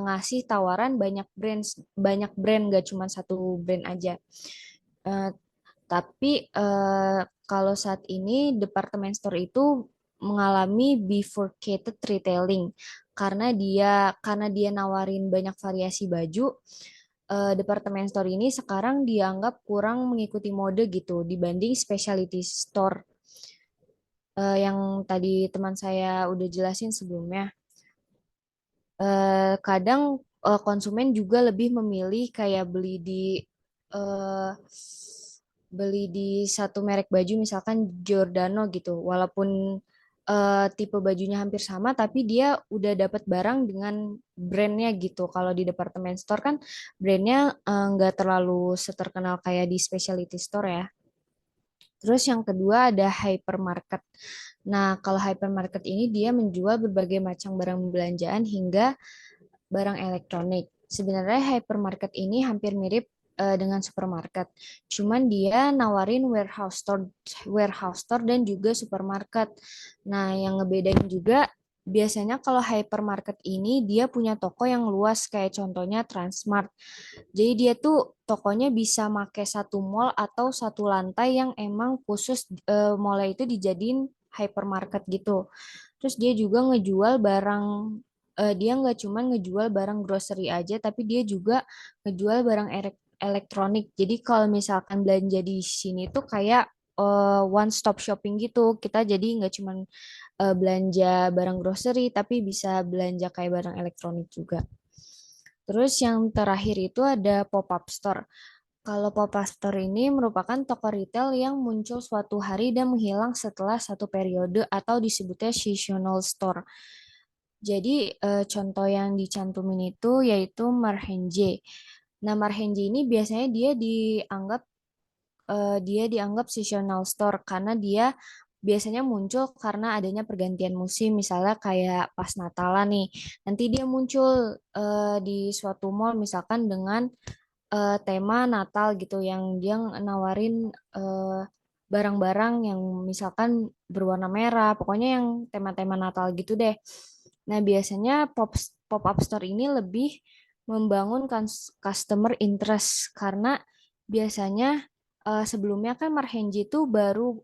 ngasih tawaran banyak brand gak cuma satu brand aja. Eh, tapi kalau saat ini department store itu mengalami bifurcated retailing karena dia nawarin banyak variasi baju. Department store ini sekarang dianggap kurang mengikuti mode gitu dibanding specialty store yang tadi teman saya udah jelasin sebelumnya. Kadang konsumen juga lebih memilih kayak eh, beli di satu merek baju misalkan Giordano gitu walaupun tipe bajunya hampir sama tapi dia udah dapat barang dengan brandnya gitu. Kalau di department store kan brandnya nggak terlalu seterkenal kayak di specialty store ya. Terus yang kedua ada hypermarket. Nah, kalau hypermarket ini dia menjual berbagai macam barang belanjaan hingga barang elektronik. Sebenarnya hypermarket ini hampir mirip dengan supermarket. Cuman dia nawarin warehouse store dan juga supermarket. Nah, yang ngebedain juga biasanya kalau hypermarket ini dia punya toko yang luas kayak contohnya Transmart. Jadi dia tuh tokonya bisa make satu mall atau satu lantai yang emang khusus mall itu dijadiin hypermarket gitu. Terus dia juga ngejual barang dia nggak cuma ngejual barang grocery aja, tapi dia juga ngejual barang elektronik. Jadi kalau misalkan belanja di sini tuh kayak one stop shopping gitu. Kita jadi nggak cuma belanja barang grocery, tapi bisa belanja kayak barang elektronik juga. Terus yang terakhir itu ada pop-up store. Kalau pop-up store ini merupakan toko retail yang muncul suatu hari dan menghilang setelah satu periode atau disebutnya seasonal store. Jadi contoh yang dicantumin itu yaitu Marhenje. Nah, Marhenje ini biasanya dia dianggap seasonal store karena dia biasanya muncul karena adanya pergantian musim, misalnya kayak pas Natalan nih. Nanti dia muncul di suatu mall misalkan dengan tema Natal gitu yang dia nawarin barang-barang yang misalkan berwarna merah, pokoknya yang tema-tema Natal gitu deh. Nah, biasanya pop-up store ini lebih membangun customer interest karena biasanya sebelumnya kan Marhenji itu baru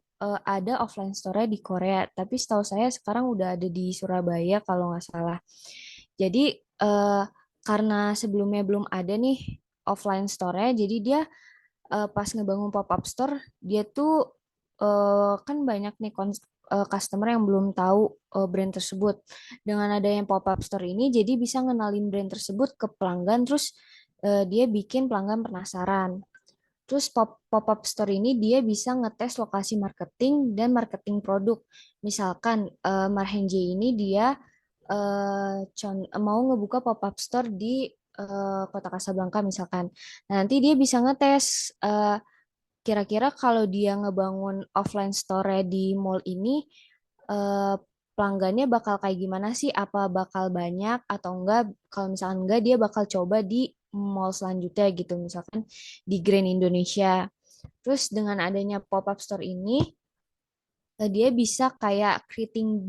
ada offline store di Korea, tapi setahu saya sekarang udah ada di Surabaya kalau nggak salah. Jadi karena sebelumnya belum ada nih offline store-nya, jadi dia pas ngebangun pop-up store, dia tuh kan banyak nih customer yang belum tahu brand tersebut. Dengan adanya pop-up store ini, jadi bisa ngenalin brand tersebut ke pelanggan, terus dia bikin pelanggan penasaran. Terus pop-up store ini dia bisa ngetes lokasi marketing dan marketing produk. Misalkan Marhenje ini dia mau ngebuka pop-up store di Kota Kasablanka misalkan. Nah, nanti dia bisa ngetes kira-kira kalau dia ngebangun offline store di mall ini eh, pelanggannya bakal kayak gimana sih? Apa bakal banyak atau enggak? Kalau misalkan enggak, dia bakal coba di mall selanjutnya gitu, misalkan di Grand Indonesia. Terus dengan adanya pop-up store ini, dia bisa kayak creating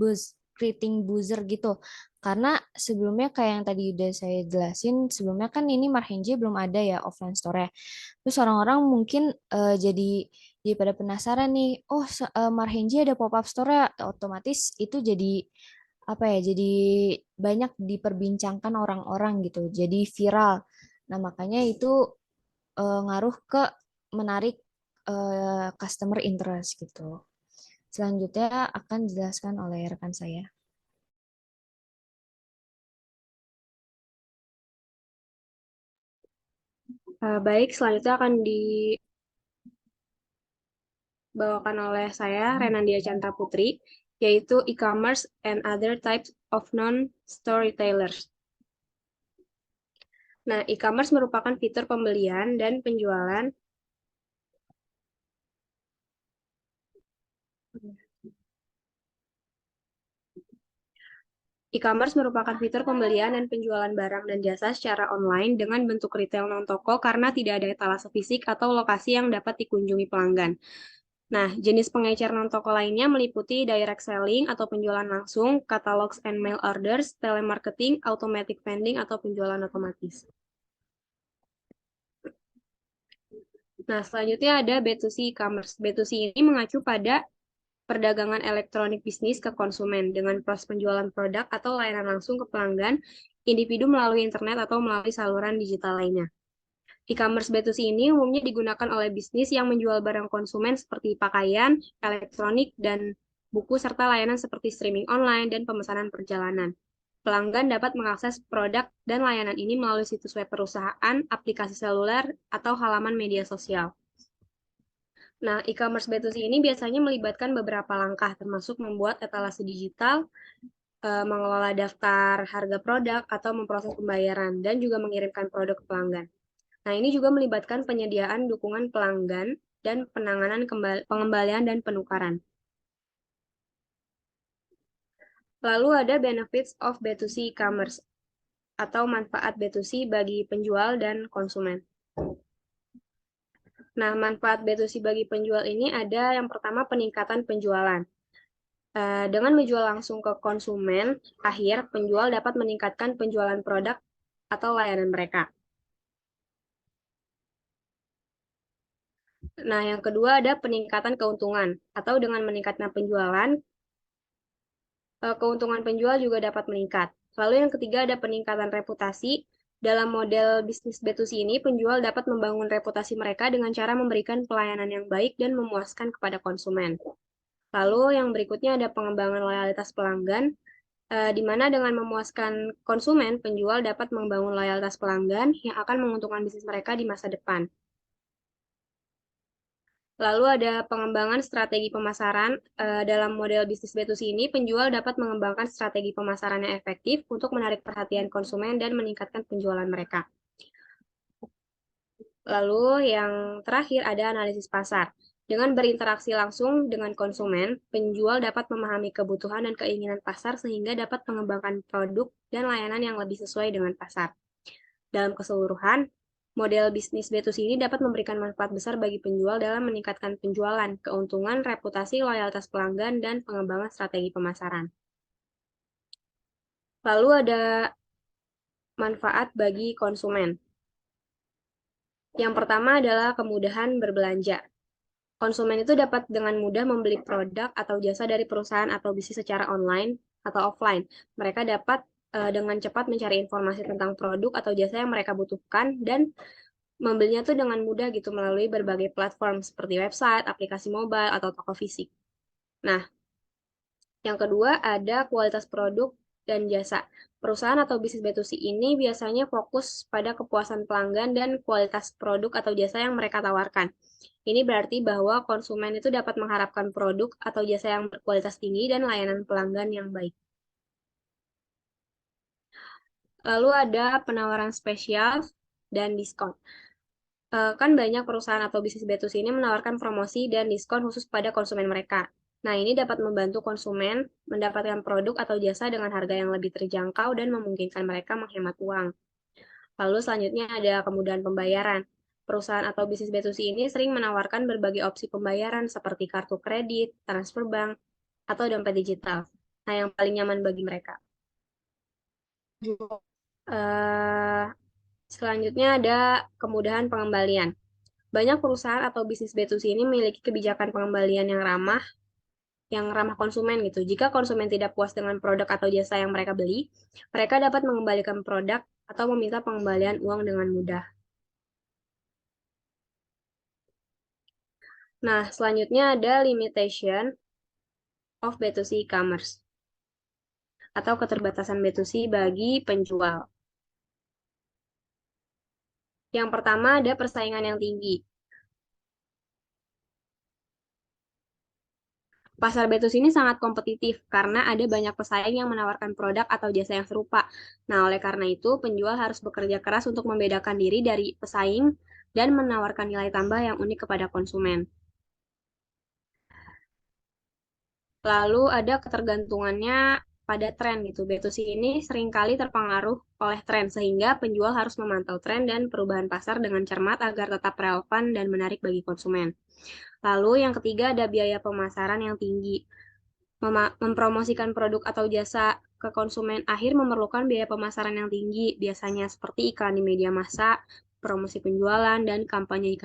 buzzer gitu. Karena sebelumnya kayak yang tadi udah saya jelasin, sebelumnya kan ini Marhenje belum ada ya offline store. Terus orang-orang mungkin jadi pada penasaran nih, oh Marhenji ada pop-up store ya, otomatis itu jadi apa ya? Jadi banyak diperbincangkan orang-orang gitu, jadi viral. Nah makanya itu ngaruh ke menarik customer interest gitu. Selanjutnya akan dijelaskan oleh rekan saya. Baik, selanjutnya akan dibawakan oleh saya, Renandia Chandra Putri, yaitu e-commerce and other types of non-store retailers. Nah, e-commerce merupakan fitur pembelian dan penjualan E-commerce merupakan fitur pembelian dan penjualan barang dan jasa secara online dengan bentuk retail non-toko karena tidak ada etalase fisik atau lokasi yang dapat dikunjungi pelanggan. Nah, jenis pengecer non-toko lainnya meliputi direct selling atau penjualan langsung, catalogs and mail orders, telemarketing, automatic vending, atau penjualan otomatis. Nah, selanjutnya ada B2C e-commerce. B2C ini mengacu pada perdagangan elektronik bisnis ke konsumen dengan proses penjualan produk atau layanan langsung ke pelanggan, individu melalui internet atau melalui saluran digital lainnya. E-commerce B2C ini umumnya digunakan oleh bisnis yang menjual barang konsumen seperti pakaian, elektronik, dan buku serta layanan seperti streaming online dan pemesanan perjalanan. Pelanggan dapat mengakses produk dan layanan ini melalui situs web perusahaan, aplikasi seluler, atau halaman media sosial. Nah, e-commerce B2C ini biasanya melibatkan beberapa langkah, termasuk membuat etalase digital, mengelola daftar harga produk, atau memproses pembayaran, dan juga mengirimkan produk ke pelanggan. Nah, ini juga melibatkan penyediaan dukungan pelanggan dan penanganan pengembalian dan penukaran. Lalu ada benefits of B2C e-commerce atau manfaat B2C bagi penjual dan konsumen. Nah, manfaat B2C bagi penjual ini ada yang pertama peningkatan penjualan. Dengan menjual langsung ke konsumen akhir, penjual dapat meningkatkan penjualan produk atau layanan mereka. Nah, yang kedua ada peningkatan keuntungan, atau dengan meningkatnya penjualan, keuntungan penjual juga dapat meningkat. Lalu yang ketiga ada peningkatan reputasi. Dalam model bisnis B2C ini, penjual dapat membangun reputasi mereka dengan cara memberikan pelayanan yang baik dan memuaskan kepada konsumen. Lalu yang berikutnya ada pengembangan loyalitas pelanggan, di mana dengan memuaskan konsumen, penjual dapat membangun loyalitas pelanggan yang akan menguntungkan bisnis mereka di masa depan. Lalu ada pengembangan strategi pemasaran. Dalam model bisnis B2C ini, penjual dapat mengembangkan strategi pemasaran yang efektif untuk menarik perhatian konsumen dan meningkatkan penjualan mereka. Lalu yang terakhir ada analisis pasar. Dengan berinteraksi langsung dengan konsumen, penjual dapat memahami kebutuhan dan keinginan pasar sehingga dapat mengembangkan produk dan layanan yang lebih sesuai dengan pasar. Dalam keseluruhan, model bisnis B2C ini dapat memberikan manfaat besar bagi penjual dalam meningkatkan penjualan, keuntungan, reputasi, loyalitas pelanggan, dan pengembangan strategi pemasaran. Lalu ada manfaat bagi konsumen. Yang pertama adalah kemudahan berbelanja. Konsumen itu dapat dengan mudah membeli produk atau jasa dari perusahaan atau bisnis secara online atau offline. Mereka dapat dengan cepat mencari informasi tentang produk atau jasa yang mereka butuhkan dan membelinya tuh dengan mudah gitu melalui berbagai platform seperti website, aplikasi mobile, atau toko fisik. Nah, yang kedua ada kualitas produk dan jasa. Perusahaan atau bisnis B2C ini biasanya fokus pada kepuasan pelanggan dan kualitas produk atau jasa yang mereka tawarkan. Ini berarti bahwa konsumen itu dapat mengharapkan produk atau jasa yang berkualitas tinggi dan layanan pelanggan yang baik. Lalu ada penawaran spesial dan diskon. Kan banyak perusahaan atau bisnis B2C ini menawarkan promosi dan diskon khusus pada konsumen mereka. Nah, ini dapat membantu konsumen mendapatkan produk atau jasa dengan harga yang lebih terjangkau dan memungkinkan mereka menghemat uang. Lalu selanjutnya ada kemudahan pembayaran. Perusahaan atau bisnis B2C ini sering menawarkan berbagai opsi pembayaran seperti kartu kredit, transfer bank, atau dompet digital. Nah, yang paling nyaman bagi mereka. Eh, Selanjutnya ada kemudahan pengembalian. Banyak perusahaan atau bisnis B2C ini memiliki kebijakan pengembalian yang ramah konsumen gitu. Jika konsumen tidak puas dengan produk atau jasa yang mereka beli, mereka dapat mengembalikan produk atau meminta pengembalian uang dengan mudah. Nah, selanjutnya ada limitation of B2C e-commerce atau keterbatasan B2C bagi penjual. Yang pertama ada persaingan yang tinggi. Pasar B2C ini sangat kompetitif karena ada banyak pesaing yang menawarkan produk atau jasa yang serupa. Nah, oleh karena itu, penjual harus bekerja keras untuk membedakan diri dari pesaing dan menawarkan nilai tambah yang unik kepada konsumen. Lalu ada ketergantungannya pada tren gitu. B2C ini seringkali terpengaruh oleh tren sehingga penjual harus memantau tren dan perubahan pasar dengan cermat agar tetap relevan dan menarik bagi konsumen. Lalu yang ketiga ada biaya pemasaran yang tinggi. Mempromosikan produk atau jasa ke konsumen akhir memerlukan biaya pemasaran yang tinggi, biasanya seperti iklan di media massa, promosi penjualan, dan kampanye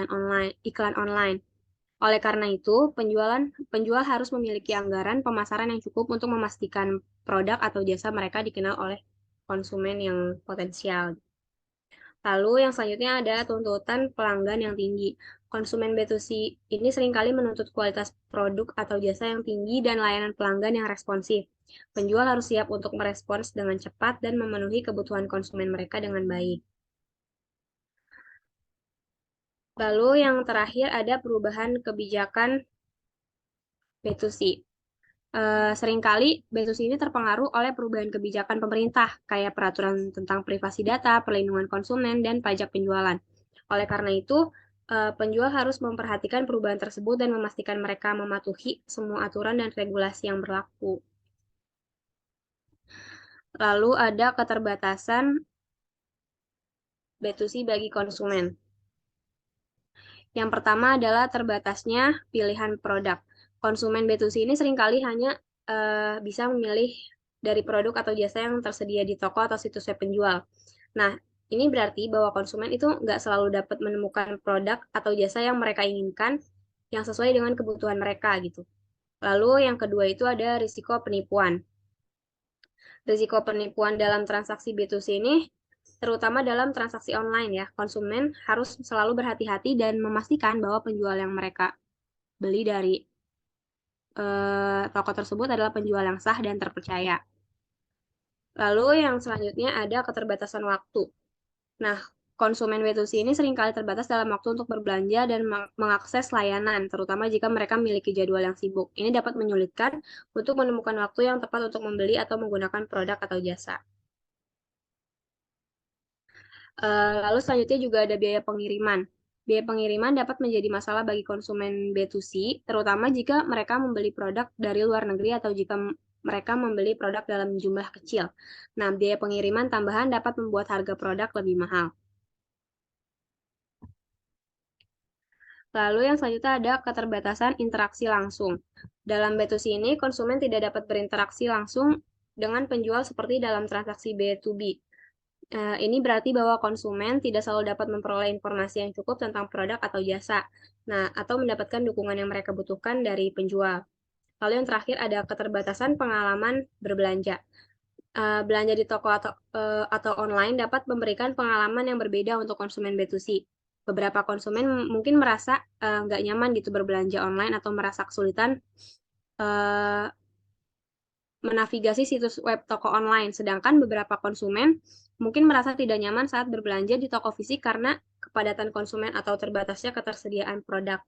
iklan online. Oleh karena itu, penjual harus memiliki anggaran pemasaran yang cukup untuk memastikan produk atau jasa mereka dikenal oleh konsumen yang potensial. Lalu yang selanjutnya ada tuntutan pelanggan yang tinggi. Konsumen B2C ini seringkali menuntut kualitas produk atau jasa yang tinggi dan layanan pelanggan yang responsif. Penjual harus siap untuk merespons dengan cepat dan memenuhi kebutuhan konsumen mereka dengan baik. Lalu yang terakhir ada perubahan kebijakan B2C. Seringkali B2C ini terpengaruh oleh perubahan kebijakan pemerintah, kayak peraturan tentang privasi data, perlindungan konsumen, dan pajak penjualan. Oleh karena itu, penjual harus memperhatikan perubahan tersebut dan memastikan mereka mematuhi semua aturan dan regulasi yang berlaku. Lalu ada keterbatasan B2C bagi konsumen. Yang pertama adalah terbatasnya pilihan produk. Konsumen B2C ini seringkali hanya bisa memilih dari produk atau jasa yang tersedia di toko atau situs web penjual. Nah, ini berarti bahwa konsumen itu nggak selalu dapat menemukan produk atau jasa yang mereka inginkan yang sesuai dengan kebutuhan mereka gitu. Lalu yang kedua itu ada risiko penipuan. Risiko penipuan dalam transaksi B2C ini terutama dalam transaksi online ya. Konsumen harus selalu berhati-hati dan memastikan bahwa penjual yang mereka beli dari toko tersebut adalah penjual yang sah dan terpercaya. Lalu yang selanjutnya ada keterbatasan waktu. Nah, konsumen B2C ini seringkali terbatas dalam waktu untuk berbelanja dan mengakses layanan, terutama jika mereka memiliki jadwal yang sibuk. Ini dapat menyulitkan untuk menemukan waktu yang tepat untuk membeli atau menggunakan produk atau jasa. Lalu selanjutnya juga ada biaya pengiriman. Biaya pengiriman dapat menjadi masalah bagi konsumen B2C, terutama jika mereka membeli produk dari luar negeri atau jika mereka membeli produk dalam jumlah kecil. Nah, biaya pengiriman tambahan dapat membuat harga produk lebih mahal. Lalu yang selanjutnya ada keterbatasan interaksi langsung. Dalam B2C ini, konsumen tidak dapat berinteraksi langsung dengan penjual seperti dalam transaksi B2B. Ini berarti bahwa konsumen tidak selalu dapat memperoleh informasi yang cukup tentang produk atau jasa, nah, atau mendapatkan dukungan yang mereka butuhkan dari penjual. Lalu yang terakhir ada keterbatasan pengalaman berbelanja. Belanja di toko atau online dapat memberikan pengalaman yang berbeda untuk konsumen B2C. Beberapa konsumen mungkin merasa nggak nyaman gitu berbelanja online atau merasa kesulitan menavigasi situs web toko online, sedangkan beberapa konsumen mungkin merasa tidak nyaman saat berbelanja di toko fisik karena kepadatan konsumen atau terbatasnya ketersediaan produk.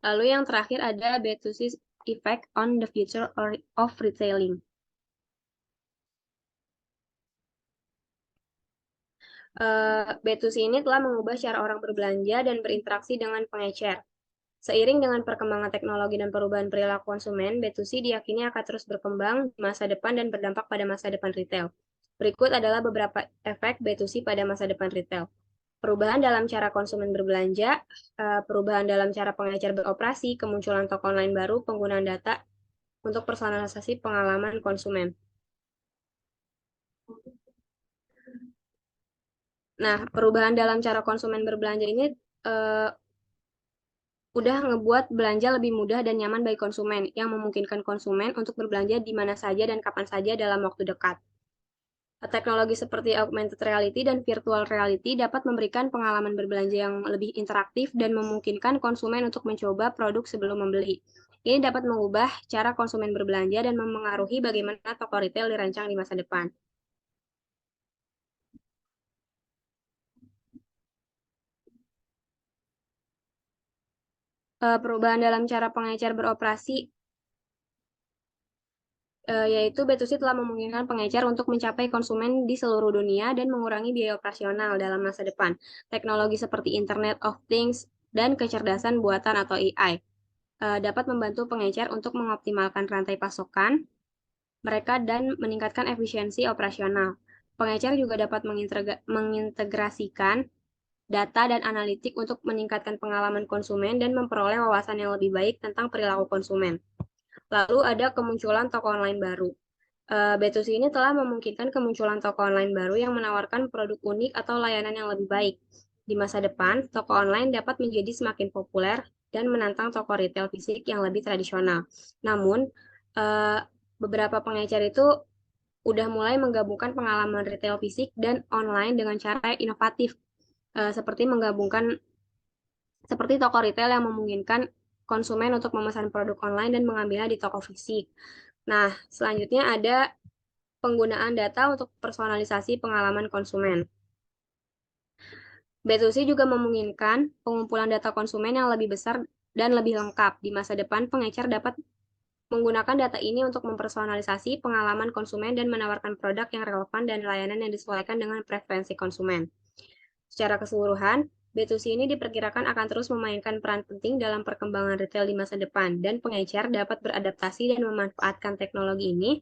Lalu yang terakhir ada B2C effect on the future of retailing. B2C ini telah mengubah cara orang berbelanja dan berinteraksi dengan pengecer. Seiring dengan perkembangan teknologi dan perubahan perilaku konsumen, B2C diyakini akan terus berkembang di masa depan dan berdampak pada masa depan retail. Berikut adalah beberapa efek B2C pada masa depan retail. Perubahan dalam cara konsumen berbelanja, perubahan dalam cara pengecer beroperasi, kemunculan toko online baru, penggunaan data untuk personalisasi pengalaman konsumen. Nah, perubahan dalam cara konsumen berbelanja ini udah ngebuat belanja lebih mudah dan nyaman bagi konsumen, yang memungkinkan konsumen untuk berbelanja di mana saja dan kapan saja dalam waktu dekat. Teknologi seperti augmented reality dan virtual reality dapat memberikan pengalaman berbelanja yang lebih interaktif dan memungkinkan konsumen untuk mencoba produk sebelum membeli. Ini dapat mengubah cara konsumen berbelanja dan memengaruhi bagaimana toko retail dirancang di masa depan. Perubahan dalam cara pengecer beroperasi, yaitu B2C telah memungkinkan pengecer untuk mencapai konsumen di seluruh dunia dan mengurangi biaya operasional dalam masa depan. Teknologi seperti Internet of Things dan kecerdasan buatan atau AI dapat membantu pengecer untuk mengoptimalkan rantai pasokan mereka dan meningkatkan efisiensi operasional. Pengecer juga dapat mengintegrasikan data dan analitik untuk meningkatkan pengalaman konsumen dan memperoleh wawasan yang lebih baik tentang perilaku konsumen. Lalu ada kemunculan toko online baru. B2C ini telah memungkinkan kemunculan toko online baru yang menawarkan produk unik atau layanan yang lebih baik. Di masa depan, toko online dapat menjadi semakin populer dan menantang toko retail fisik yang lebih tradisional. Namun, beberapa pengecer itu udah mulai menggabungkan pengalaman retail fisik dan online dengan cara inovatif, seperti toko retail yang memungkinkan konsumen untuk memesan produk online dan mengambilnya di toko fisik. Nah, selanjutnya ada penggunaan data untuk personalisasi pengalaman konsumen. B2C juga memungkinkan pengumpulan data konsumen yang lebih besar dan lebih lengkap. Di masa depan, pengecer dapat menggunakan data ini untuk mempersonalisasi pengalaman konsumen dan menawarkan produk yang relevan dan layanan yang disesuaikan dengan preferensi konsumen. Secara keseluruhan, B2C ini diperkirakan akan terus memainkan peran penting dalam perkembangan retail di masa depan, dan pengecer dapat beradaptasi dan memanfaatkan teknologi ini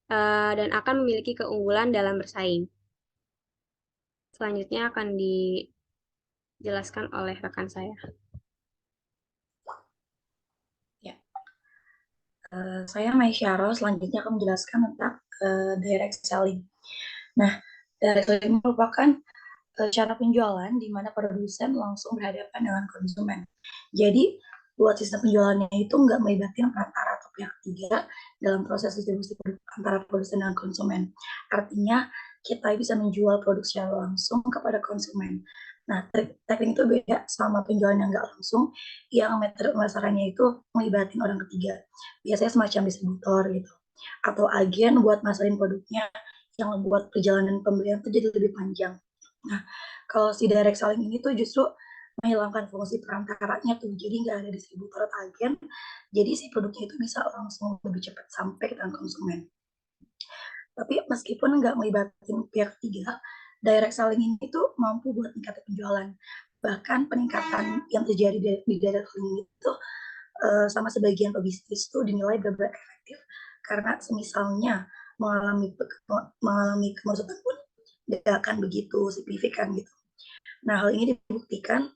dan akan memiliki keunggulan dalam bersaing. Selanjutnya akan dijelaskan oleh rekan saya. Saya Mai Syaro, selanjutnya akan menjelaskan tentang direct selling. Nah, direct selling merupakan cara penjualan di mana produsen langsung berhadapan dengan konsumen. Jadi, buat sistem penjualannya itu nggak melibatkan perantara atau pihak ketiga dalam proses distribusi produk antara produsen dan konsumen. Artinya, kita bisa menjual produk secara langsung kepada konsumen. Nah, teknik itu beda sama penjualan yang nggak langsung, yang metode pemasarannya itu melibatkan orang ketiga. Biasanya semacam distributor gitu. Atau agen buat masarin produknya yang membuat perjalanan pembelian itu jadi lebih panjang. Nah, kalau si direct selling ini tuh justru menghilangkan fungsi perantaranya tuh, jadi nggak ada distributor atau agen, jadi si produknya itu bisa langsung lebih cepat sampai ke tangan konsumen. Tapi meskipun nggak melibatkan pihak ketiga, direct selling ini tuh mampu buat meningkatkan penjualan. Bahkan peningkatan yang terjadi di direct selling itu sama sebagian pebisnis tuh dinilai benar-benar efektif karena semisalnya mengalami kemacetan pun tidak akan begitu signifikan gitu. Nah, hal ini dibuktikan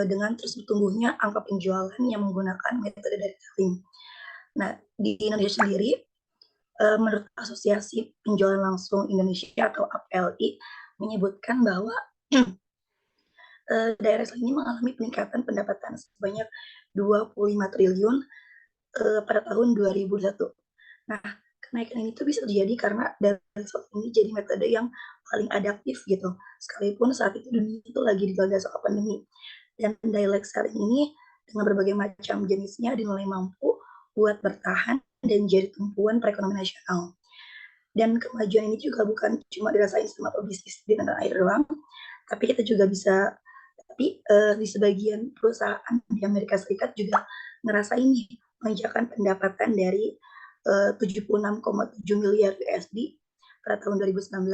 dengan terus bertumbuhnya angka penjualan yang menggunakan metode direct selling. Nah, di Indonesia sendiri, menurut Asosiasi Penjualan Langsung Indonesia atau APLI menyebutkan bahwa daerah ini mengalami peningkatan pendapatan sebanyak 25 triliun pada tahun 2001. Nah, kenaikan ini tuh bisa terjadi karena direct selling ini jadi metode yang paling adaptif gitu. Sekalipun saat itu dunia itu lagi dilanda soal pandemi. Dan direct selling ini dengan berbagai macam jenisnya dinilai mampu buat bertahan dan jadi tumpuan perekonomian nasional. Dan kemajuan ini juga bukan cuma dirasain sama pebisnis di tanah air doang, tapi kita juga bisa di sebagian perusahaan di Amerika Serikat juga ngerasain nih lonjakan pendapatan dari 76,7 miliar USD pada tahun 2019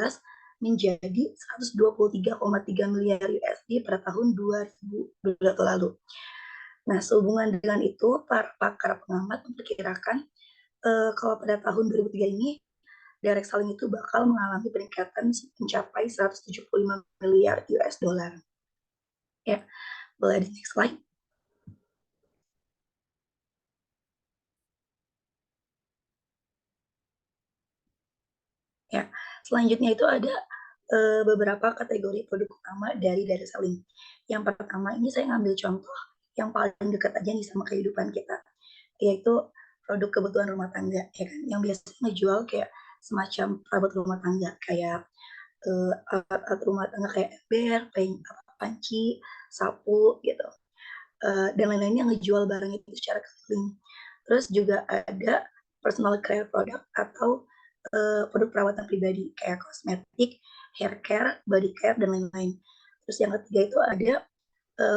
menjadi 123,3 miliar USD pada tahun 2021 lalu. Nah, sehubungan dengan itu, para pakar pengamat memperkirakan kalau pada tahun 2003 ini direct selling itu bakal mengalami peningkatan mencapai 175 miliar US dollar. Ya, boleh di next slide. Ya, selanjutnya itu ada beberapa kategori produk utama dari direct selling. Yang pertama ini saya ngambil contoh yang paling dekat aja nih sama kehidupan kita, yaitu produk kebutuhan rumah tangga, ya kan, yang biasanya ngejual kayak semacam perabot rumah tangga, kayak alat rumah tangga kayak ember, panci, sapu gitu, dan lain-lainnya ngejual barang itu secara keliling. Terus juga ada personal care product atau produk perawatan pribadi kayak kosmetik, hair care, body care, dan lain-lain. Terus yang ketiga itu ada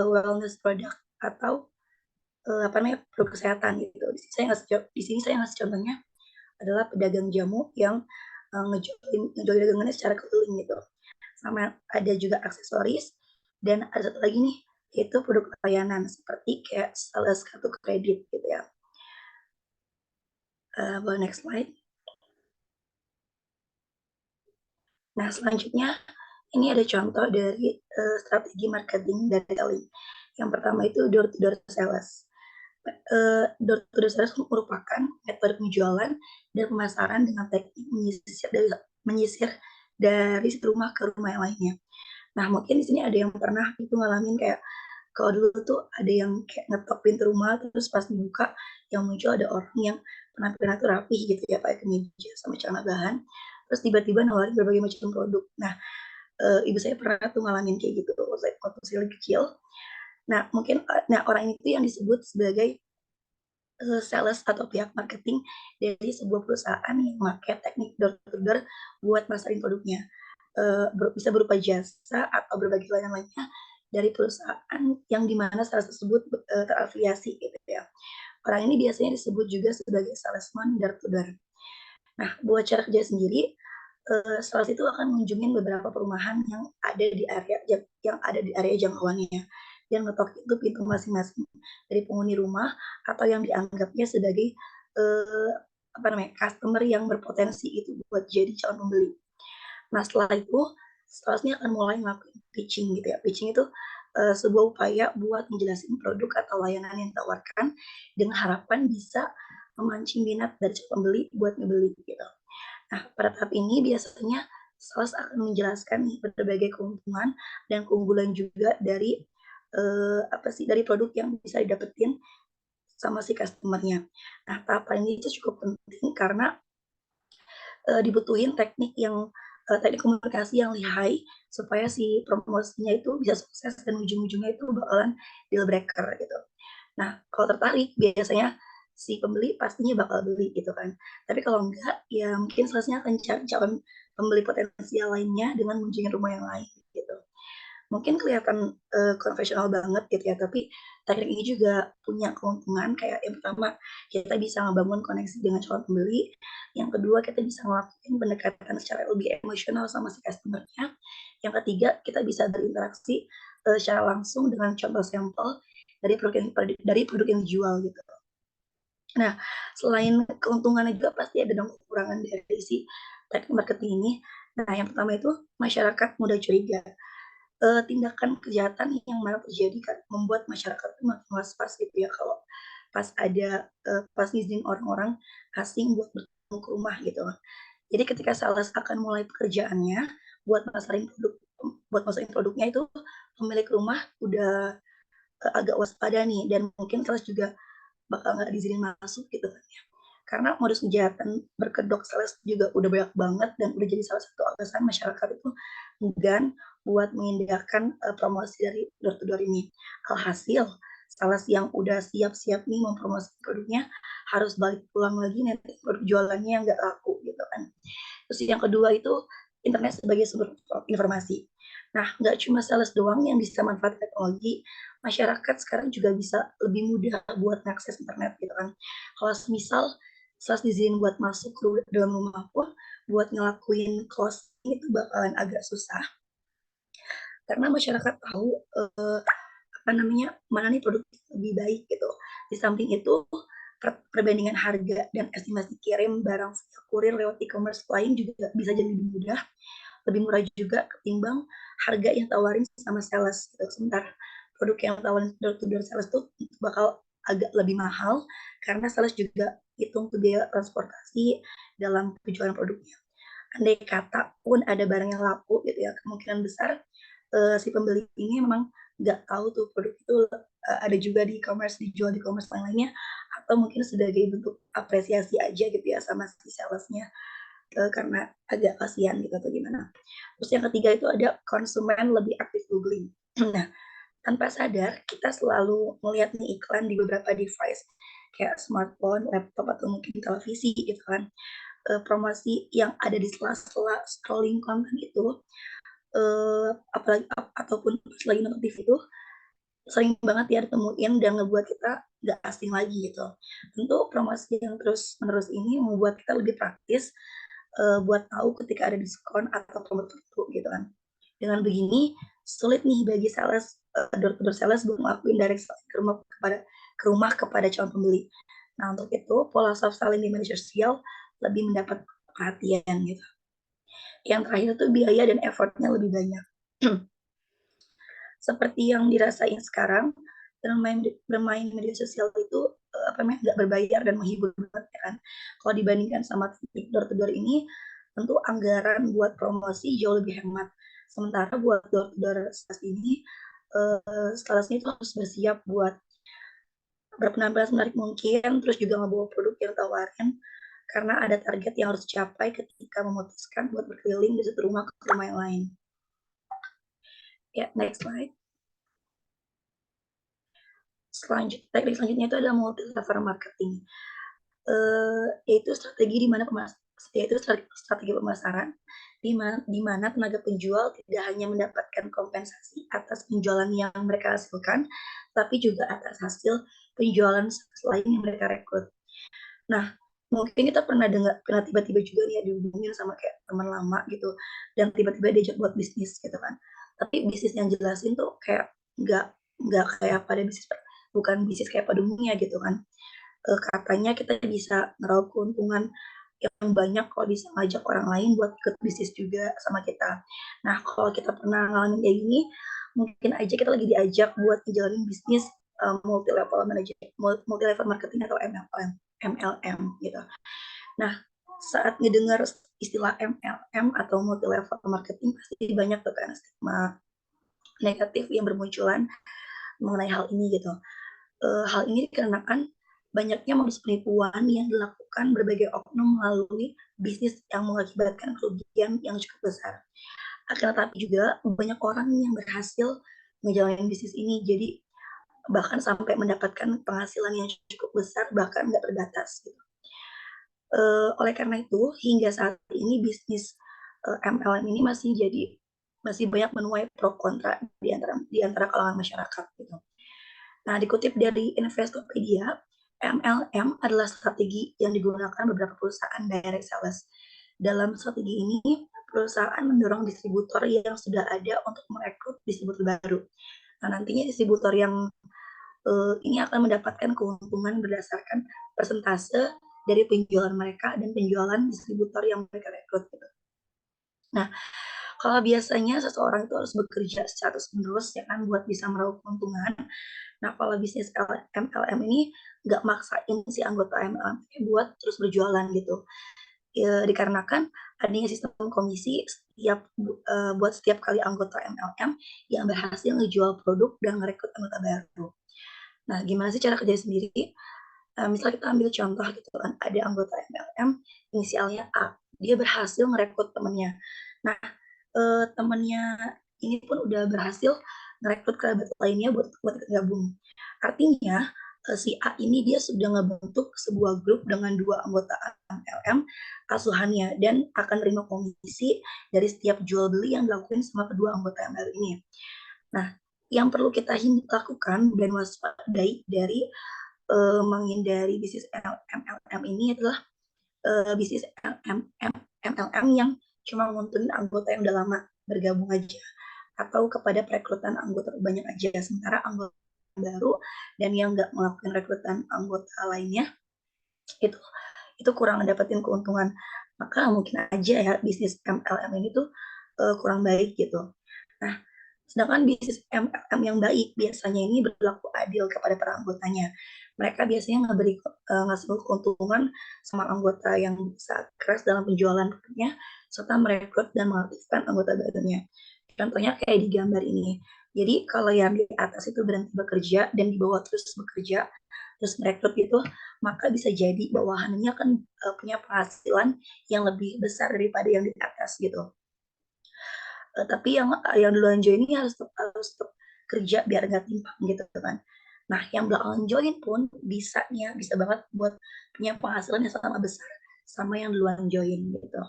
wellness product atau produk kesehatan gitu. Di sini saya ngasih contohnya adalah pedagang jamu yang ngejual dagangannya secara keliling gitu. Sama ada juga aksesoris, dan ada satu lagi nih, yaitu produk layanan seperti kayak sales kartu kredit gitu ya. Boleh next slide. Nah, selanjutnya ini ada contoh dari strategi marketing dari selling. Yang pertama itu door-to-door sales. Door-to-door sales merupakan metode penjualan dan pemasaran dengan teknik menyisir dari satu rumah ke rumah yang lainnya. Nah, mungkin di sini ada yang pernah itu ngalamin kayak kalau dulu tuh ada yang kayak ngetok pintu rumah, terus pas dibuka yang muncul ada orang yang penampilannya tuh rapih gitu ya, pakai kemeja sama celana bahan, terus tiba-tiba nawarin berbagai macam produk. Nah, ibu saya pernah tuh ngalamin kayak gitu waktu saya kecil. Nah, mungkin orang ini tuh yang disebut sebagai sales atau pihak marketing dari sebuah perusahaan yang memakai teknik door to door buat masarin produknya. Bisa berupa jasa atau berbagai layanan lainnya dari perusahaan yang dimana sales tersebut terafiliasi gitu ya. Orang ini biasanya disebut juga sebagai salesman door to door. Nah, buat cara kerja sendiri, sales itu akan mengunjungi beberapa perumahan yang ada di area jangkauannya, dan ngetok itu pintu masing-masing dari penghuni rumah atau yang dianggapnya sebagai customer yang berpotensi itu buat jadi calon pembeli. Nah, setelah itu salesnya akan mulai melakukan pitching gitu ya. Pitching itu sebuah upaya buat menjelaskan produk atau layanan yang ditawarkan dengan harapan bisa memancing minat dari calon pembeli buat ngebeli gitu. Nah, pada tahap ini biasanya sales akan menjelaskan nih berbagai keuntungan dan keunggulan juga dari dari produk yang bisa didapetin sama si customer-nya. Nah, tahapan ini itu cukup penting karena dibutuhin teknik komunikasi yang lihai supaya si promosinya itu bisa sukses dan ujung-ujungnya itu bakalan deal breaker gitu. Nah, kalau tertarik biasanya si pembeli pastinya bakal beli gitu kan. Tapi kalau enggak, ya mungkin salesnya akan cari calon pembeli potensial lainnya dengan mengunjungi rumah yang lain gitu. Mungkin kelihatan konvensional banget gitu ya, tapi teknik ini juga punya keuntungan kayak yang pertama, kita bisa ngebangun koneksi dengan calon pembeli. Yang kedua, kita bisa ngelakuin pendekatan secara lebih emosional sama si customer-nya. Yang ketiga, kita bisa berinteraksi secara langsung dengan contoh sampel dari produk yang dijual gitu. Nah, selain keuntungannya juga pasti ada dong kekurangan dari si teknik marketing ini. Nah, yang pertama itu masyarakat mudah curiga. Tindakan kejahatan yang mana terjadi kan membuat masyarakat itu makin was-was gitu ya kalau pas izin orang-orang asing buat bertemu ke rumah gitu. Jadi ketika sales akan mulai pekerjaannya buat masarin produknya itu, pemilik rumah udah agak waspada nih, dan mungkin sales juga bakal nggak diizinin masuk gitu kan ya. Karena modus kejahatan berkedok sales juga udah banyak banget dan udah jadi salah satu alasan masyarakat itu enggan buat mengindahkan promosi dari door to door ini. Alhasil, sales yang udah siap-siap nih mempromosi produknya harus balik pulang lagi nanti produk jualannya yang nggak laku gitu kan. Terus yang kedua itu internet sebagai sumber informasi. Nah, nggak cuma sales doang yang bisa manfaat teknologi, masyarakat sekarang juga bisa lebih mudah buat mengakses internet gitu kan. Kalau misal sales diizinin buat masuk ke dalam rumah pun, buat ngelakuin closing itu bakalan agak susah. Karena masyarakat tahu mana nih produk lebih baik gitu. Di samping itu, perbandingan harga dan estimasi kirim barang via kurir lewat e-commerce lain juga bisa jadi lebih mudah, lebih murah juga ketimbang harga yang tawarin sama sales gitu. Sementara produk yang tawarin door to door sales tuh bakal agak lebih mahal karena sales juga hitung tuh biaya transportasi dalam penjualan produknya. Andai kata pun ada barang yang laku gitu ya, kemungkinan besar si pembeli ini memang nggak tahu tuh produk itu ada juga di e-commerce, dijual di e-commerce lainnya, atau mungkin sebagai bentuk apresiasi aja gitu ya sama si salesnya, karena agak kasihan gitu atau gimana. Terus yang ketiga itu ada konsumen lebih aktif googling. Nah, tanpa sadar kita selalu melihat nih iklan di beberapa device kayak smartphone, laptop, atau mungkin televisi gitu kan. Promosi yang ada di sela-sela scrolling konten itu, apalagi ataupun pas lagi nonton TV itu sering banget ya ditemuin dan ngebuat kita nggak asing lagi gitu. Tentu promosi yang terus-menerus ini membuat kita lebih praktis buat tahu ketika ada diskon atau promo tertentu gitu kan. Dengan begini, sulit nih bagi sales, door to door sales buat ngelakuin direct selling ke rumah kepada calon pembeli. Nah, untuk itu pola soft selling di media sosial lebih mendapat perhatian gitu. Yang terakhir tuh biaya dan effortnya lebih banyak. Seperti yang dirasain sekarang, bermain media sosial itu nggak berbayar dan menghibur banget ya kan. Kalau dibandingkan sama teknik door to door ini, tentu anggaran buat promosi jauh lebih hemat. Sementara buat door to door sales ini, salesnya itu harus bersiap buat berpenampilan semenarik mungkin, terus juga ngebawa produk yang tawarin, karena ada target yang harus dicapai ketika memutuskan buat berkeliling dari satu rumah ke rumah yang lain. Ya, next slide. Teknik selanjutnya itu adalah multi level marketing, yaitu strategi strategi pemasaran di mana tenaga penjual tidak hanya mendapatkan kompensasi atas penjualan yang mereka hasilkan, tapi juga atas hasil penjualan lain yang mereka rekrut. Nah, mungkin kita pernah tiba-tiba juga nih ya dihubungin sama kayak teman lama gitu, dan tiba-tiba diajak buat bisnis gitu kan. Tapi bisnis yang jelasin tuh kayak nggak kayak pada bukan bisnis kayak pada umumnya gitu kan. Katanya kita bisa meraup keuntungan yang banyak kalau bisa ngajak orang lain buat ikut bisnis juga sama kita. Nah, kalau kita pernah ngalamin kayak gini, mungkin aja kita lagi diajak buat ngejalanin bisnis multi level marketing atau MLM gitu. Nah, saat ngedengar istilah MLM atau multi level marketing pasti banyak tuh kan stigma negatif yang bermunculan mengenai hal ini gitu. Hal ini dikarenakan banyaknya modus penipuan yang dilakukan berbagai oknum melalui bisnis yang mengakibatkan kerugian yang cukup besar. Akan tetapi juga banyak orang yang berhasil menjalani bisnis ini, jadi bahkan sampai mendapatkan penghasilan yang cukup besar, bahkan nggak terbatas gitu. Oleh karena itu, hingga saat ini bisnis MLM ini masih banyak menuai pro kontra di antara kalangan masyarakat gitu. Nah, dikutip dari Investopedia, MLM adalah strategi yang digunakan beberapa perusahaan direct sales. Dalam strategi ini, perusahaan mendorong distributor yang sudah ada untuk merekrut distributor baru. Nah, nantinya distributor yang ini akan mendapatkan keuntungan berdasarkan persentase dari penjualan mereka dan penjualan distributor yang mereka rekrut. Gitu. Nah, kalau biasanya seseorang itu harus bekerja secara terus-menerus ya kan buat bisa meraup keuntungan. Nah, kalau bisnis MLM ini nggak maksain si anggota MLM buat terus berjualan gitu. Ya, dikarenakan adanya sistem komisi buat setiap kali anggota MLM yang berhasil ngejual produk dan merekrut anggota baru. Nah, gimana sih cara kerja sendiri? Misalnya kita ambil contoh gitu kan, ada anggota MLM inisialnya A, dia berhasil merekrut temennya. Nah, temennya ini pun udah berhasil merekrut kerabat lainnya buat gabung. Artinya si A ini dia sudah ngebentuk sebuah grup dengan 2 anggota MLM asuhannya dan akan menerima komisi dari setiap jual beli yang dilakukan sama kedua anggota MLM ini. Nah, yang perlu kita lakukan dan waspadai dari menghindari bisnis MLM ini adalah bisnis MLM yang cuma nguntungin anggota yang udah lama bergabung aja atau kepada perekrutan anggota banyak aja, sementara anggota baru dan yang nggak melakukan rekrutan anggota lainnya itu kurang dapetin keuntungan. Maka mungkin aja ya bisnis MLM ini tuh kurang baik gitu. Nah, sedangkan bisnis MLM yang baik biasanya ini berlaku adil kepada para anggotanya. Mereka biasanya ngasih keuntungan sama anggota yang bisa keras dalam penjualan produknya, serta merekrut dan mengaktifkan anggota barunya. Contohnya kayak di gambar ini. Jadi kalau yang di atas itu berhenti bekerja dan di bawah terus bekerja, terus merekrut gitu, maka bisa jadi bawahannya akan punya penghasilan yang lebih besar daripada yang di atas gitu. Tapi yang duluan join ini harus tetap kerja biar nggak timpang gitu kan. Nah, yang belakangan join pun bisa banget buat punya penghasilan yang sama besar sama yang duluan join gitu.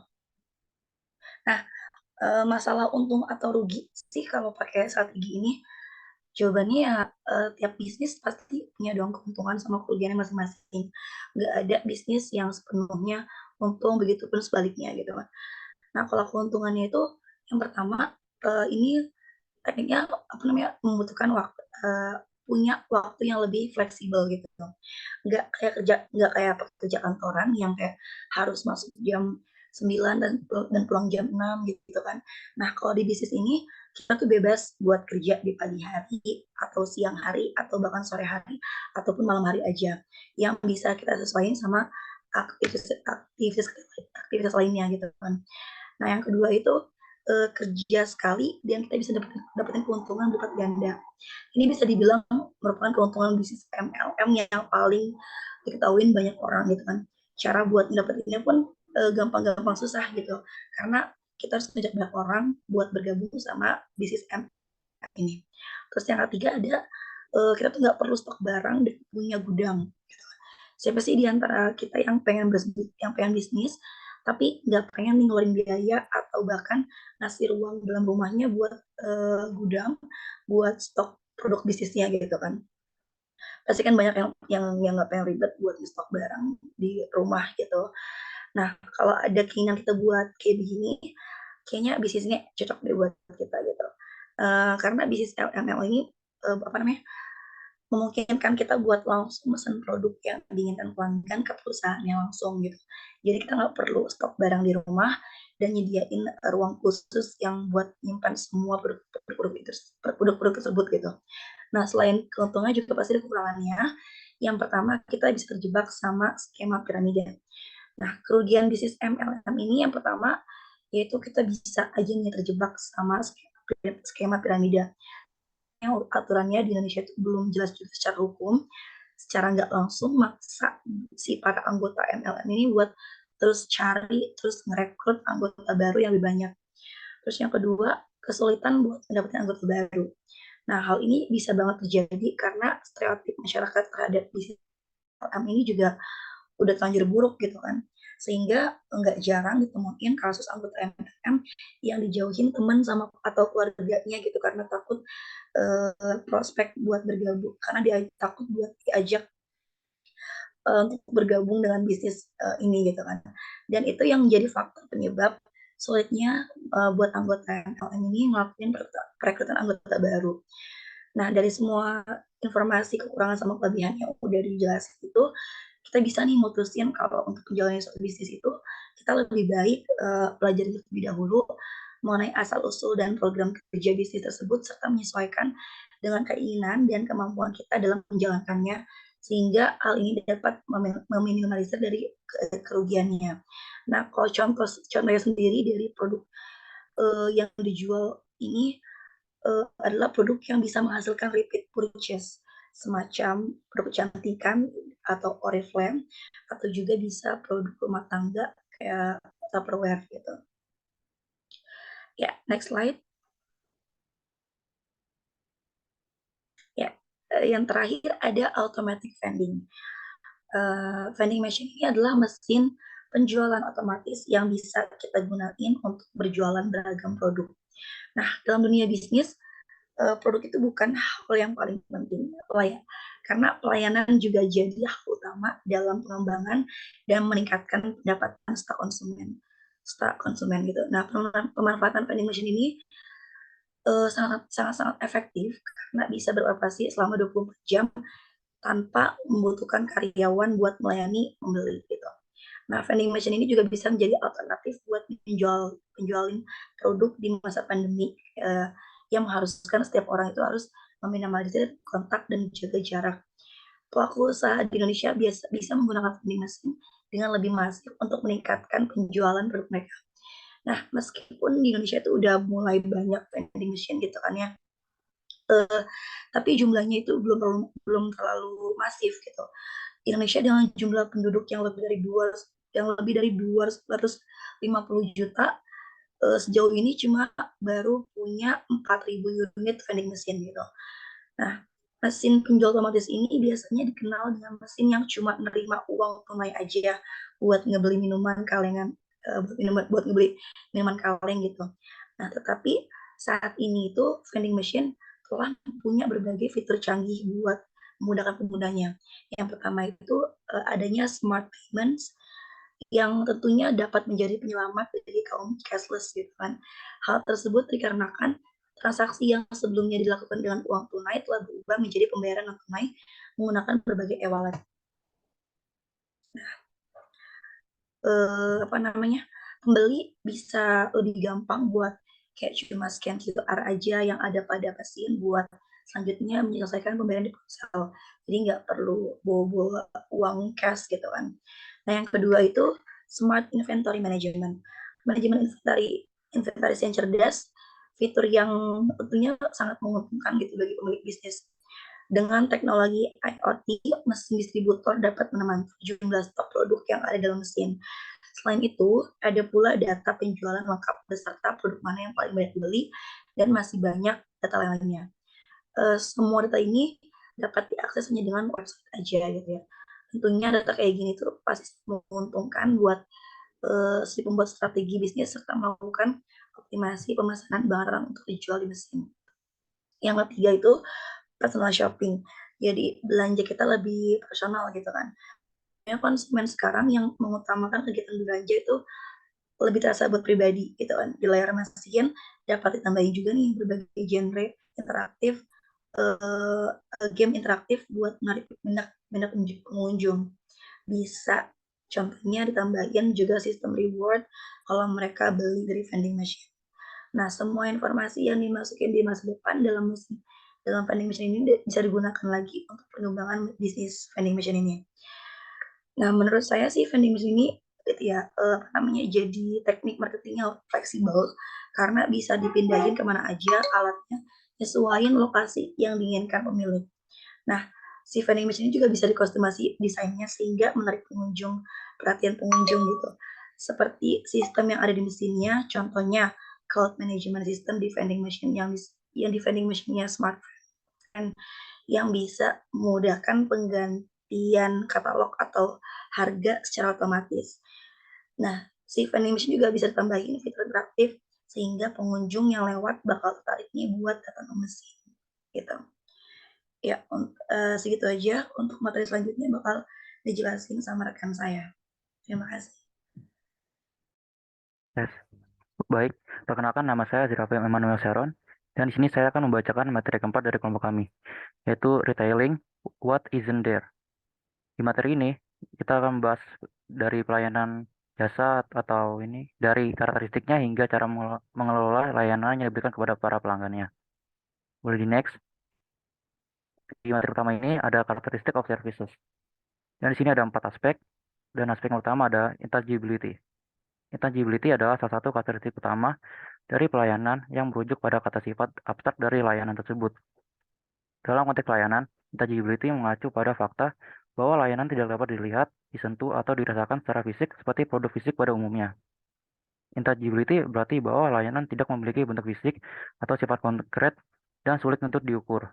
Nah, masalah untung atau rugi sih kalau pakai strategi ini, jawabannya ya tiap bisnis pasti punya dong keuntungan sama kerugiannya masing-masing. Nggak ada bisnis yang sepenuhnya untung, begitu pun sebaliknya gitu kan. Nah, kalau keuntungannya itu yang pertama ini tekniknya membutuhkan punya waktu yang lebih fleksibel gitu. Nggak kayak pekerja kantoran yang kayak harus masuk jam 9 dan pulang jam 6 gitu kan. Nah, kalau di bisnis ini kita tuh bebas buat kerja di pagi hari atau siang hari atau bahkan sore hari ataupun malam hari aja yang bisa kita sesuaikan sama aktivitas lainnya gitu kan. Nah, yang kedua itu kerja sekali dan kita bisa dapetin keuntungan berlipat ganda. Ini bisa dibilang merupakan keuntungan bisnis MLM yang paling diketahui banyak orang gitu kan. Cara buat dapetinnya pun gampang-gampang susah gitu. Karena kita harus ngajak banyak orang buat bergabung sama bisnis MLM ini. Terus yang ketiga ada kita tuh nggak perlu stok barang dan punya gudang. Gitu. Siapa sih di antara kita yang pengen bisnis tapi nggak pengen ngeluarin biaya atau bahkan ngasih ruang dalam rumahnya buat gudang, buat stok produk bisnisnya gitu kan. Pasti kan banyak yang nggak pengen ribet buat stok barang di rumah gitu. Nah, kalau ada keinginan kita buat kayak begini, kayaknya bisnisnya cocok deh buat kita gitu. Karena bisnis MLM ini memungkinkan kita buat langsung mesen produk yang diinginkan pelanggan ke perusahaannya langsung gitu. Jadi kita nggak perlu stok barang di rumah dan nyediain ruang khusus yang buat nyimpan semua produk-produk tersebut gitu. Nah, selain keuntungannya juga pasti ada kekurangannya. Yang pertama, kita bisa terjebak sama skema piramida. Nah, kerugian bisnis MLM ini yang pertama, yaitu kita bisa aja nih terjebak sama skema piramida. Yang aturannya di Indonesia itu belum jelas juga secara hukum, secara nggak langsung maksa si para anggota MLM ini buat terus ngerekrut anggota baru yang lebih banyak. Terus yang kedua, kesulitan buat mendapatkan anggota baru. Nah, hal ini bisa banget terjadi karena stereotip masyarakat terhadap bisnis MLM ini juga udah terlanjur buruk gitu kan. Sehingga nggak jarang ditemuin kasus anggota MLM yang dijauhin teman sama atau keluarganya gitu karena takut prospek buat bergabung, karena dia takut buat diajak untuk bergabung dengan bisnis ini gitu kan. Dan itu yang menjadi faktor penyebab sulitnya buat anggota MLM ini ngelakuin perekrutan anggota baru. Nah, dari semua informasi kekurangan sama kelebihan yang udah dijelasin itu, kita bisa nih mutusin kalau untuk menjalani suatu bisnis itu kita lebih baik pelajari lebih dahulu mengenai asal-usul dan program kerja bisnis tersebut serta menyesuaikan dengan keinginan dan kemampuan kita dalam menjalankannya sehingga hal ini dapat meminimalisir dari kerugiannya. Nah, kalau contohnya sendiri dari produk yang dijual ini adalah produk yang bisa menghasilkan repeat purchase. semacam produk kecantikan atau Oriflame, atau juga bisa produk rumah tangga kayak Tupperware gitu. Ya, next slide. Ya, yang terakhir ada automatic vending. Vending machine ini adalah mesin penjualan otomatis yang bisa kita gunain untuk berjualan beragam produk. Nah, dalam dunia bisnis, produk itu bukan hal yang paling penting, karena pelayanan juga jadi hal utama dalam pengembangan dan meningkatkan pendapatan stok konsumen gitu. Nah, pemanfaatan vending machine ini sangat efektif karena bisa beroperasi selama 24 jam tanpa membutuhkan karyawan buat melayani pembeli gitu. Nah, vending machine ini juga bisa menjadi alternatif buat penjualin produk di masa pandemi yang mengharuskan setiap orang itu harus meminimalisir kontak dan jaga jarak. Pelaku usaha di Indonesia bisa menggunakan vending machine dengan lebih masif untuk meningkatkan penjualan produk mereka. Nah, meskipun di Indonesia itu udah mulai banyak vending machine gitu kan ya, tapi jumlahnya itu belum terlalu masif gitu. Indonesia dengan jumlah penduduk yang lebih dari 250 juta, sejauh ini cuma baru punya 4.000 unit vending machine gitu. Nah, mesin penjual otomatis ini biasanya dikenal dengan mesin yang cuma menerima uang tunai aja buat ngebeli minuman kalengan, buat ngebeli minuman kaleng gitu. Nah, tetapi saat ini itu vending machine telah punya berbagai fitur canggih buat memudahkan penggunanya. Yang pertama itu adanya smart payments yang tentunya dapat menjadi penyelamat dari kaum cashless gitu kan. Hal tersebut dikarenakan transaksi yang sebelumnya dilakukan dengan uang tunai telah berubah menjadi pembayaran non tunai menggunakan berbagai e-wallet. Pembeli bisa lebih gampang buat kayak cuma scan QR aja yang ada pada mesin buat selanjutnya menyelesaikan pembayaran di ponsel. Jadi nggak perlu bawa uang cash gitu kan. Nah, yang kedua itu smart inventory management. Manajemen inventaris yang cerdas, fitur yang tentunya sangat menguntungkan gitu bagi pemilik bisnis. Dengan teknologi IoT, mesin distributor dapat menentukan jumlah stok produk yang ada dalam mesin. Selain itu, ada pula data penjualan lengkap beserta produk mana yang paling banyak dibeli dan masih banyak data lainnya. Semua data ini dapat diakses hanya dengan website aja gitu ya. Tentunya data kayak gini tuh pasti menguntungkan buat si pembuat strategi bisnis serta melakukan optimasi pemesanan barang untuk dijual di mesin. Yang ketiga itu personal shopping. Jadi belanja kita lebih personal gitu kan. Konsumen sekarang yang mengutamakan kegiatan belanja itu lebih terasa buat pribadi gitu kan. Di layar mesin dapat ditambahin juga nih berbagai genre interaktif, game interaktif buat menarik minat pengunjung. Bisa contohnya ditambahin juga sistem reward kalau mereka beli dari vending machine. Nah, semua informasi yang dimasukin di masa depan dalam vending machine ini bisa digunakan lagi untuk pengembangan bisnis vending machine ini. Nah, menurut saya sih vending machine ini jadi teknik marketing yang fleksibel karena bisa dipindahin kemana aja alatnya sesuaiin lokasi yang diinginkan pemilik. Nah, si vending machine ini juga bisa dikostumasi desainnya sehingga menarik perhatian pengunjung gitu. Seperti sistem yang ada di mesinnya, contohnya cloud management system di vending machine yang di vending machine-nya smart yang bisa memudahkan penggantian katalog atau harga secara otomatis. Nah, si vending machine juga bisa ditambahin fitur interaktif sehingga pengunjung yang lewat bakal tertarik nih buat datang ke mesin gitu. Ya, segitu aja. Untuk materi selanjutnya bakal dijelasin sama rekan saya. Terima kasih. Yes. Baik, perkenalkan nama saya Zirafael Emmanuel Sharon, dan di sini saya akan membacakan materi keempat dari kelompok kami, yaitu Retailing, What Isn't There. Di materi ini, kita akan membahas dari pelayanan jasa atau dari karakteristiknya hingga cara mengelola layanan yang diberikan kepada para pelanggannya. Boleh di next. Di materi pertama ini ada karakteristik of services. Dan di sini ada 4 aspek, dan aspek yang utama ada intangibility. Intangibility adalah salah satu karakteristik utama dari pelayanan yang merujuk pada kata sifat abstrak dari layanan tersebut. Dalam konteks pelayanan, Intangibility mengacu pada fakta bahwa layanan tidak dapat dilihat, disentuh, atau dirasakan secara fisik seperti produk fisik pada umumnya. Intangibility berarti bahwa layanan tidak memiliki bentuk fisik atau sifat konkret dan sulit untuk diukur,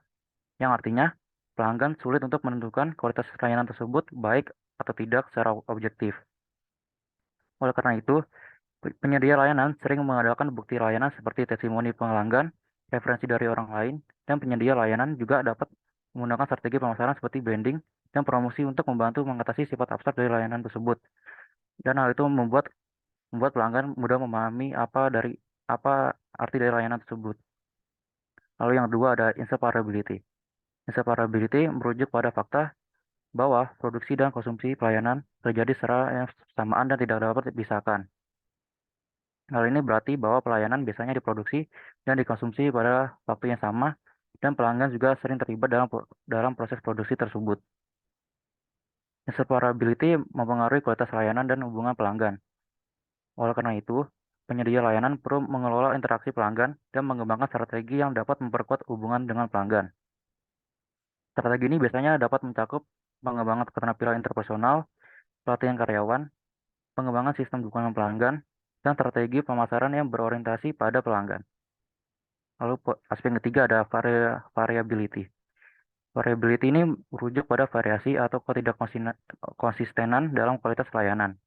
yang artinya pelanggan sulit untuk menentukan kualitas layanan tersebut baik atau tidak secara objektif. Oleh karena itu, penyedia layanan sering mengadakan bukti layanan seperti testimoni pelanggan, referensi dari orang lain, dan penyedia layanan juga dapat menggunakan strategi pemasaran seperti branding dan promosi untuk membantu mengatasi sifat abstrak dari layanan tersebut. Dan hal itu membuat pelanggan mudah memahami apa arti dari layanan tersebut. Lalu yang kedua ada inseparability. Inseparability merujuk pada fakta bahwa produksi dan konsumsi pelayanan terjadi secara bersamaan dan tidak dapat dipisahkan. Hal ini berarti bahwa pelayanan biasanya diproduksi dan dikonsumsi pada waktu yang sama, dan pelanggan juga sering terlibat dalam proses produksi tersebut. Inseparability mempengaruhi kualitas layanan dan hubungan pelanggan. Oleh karena itu, penyedia layanan perlu mengelola interaksi pelanggan dan mengembangkan strategi yang dapat memperkuat hubungan dengan pelanggan. Strategi ini biasanya dapat mencakup pengembangan keterampilan interpersonal, pelatihan karyawan, pengembangan sistem dukungan pelanggan, dan strategi pemasaran yang berorientasi pada pelanggan. Lalu aspek ketiga ada variability. Variability ini merujuk pada variasi atau ketidakkonsistenan dalam kualitas layanan.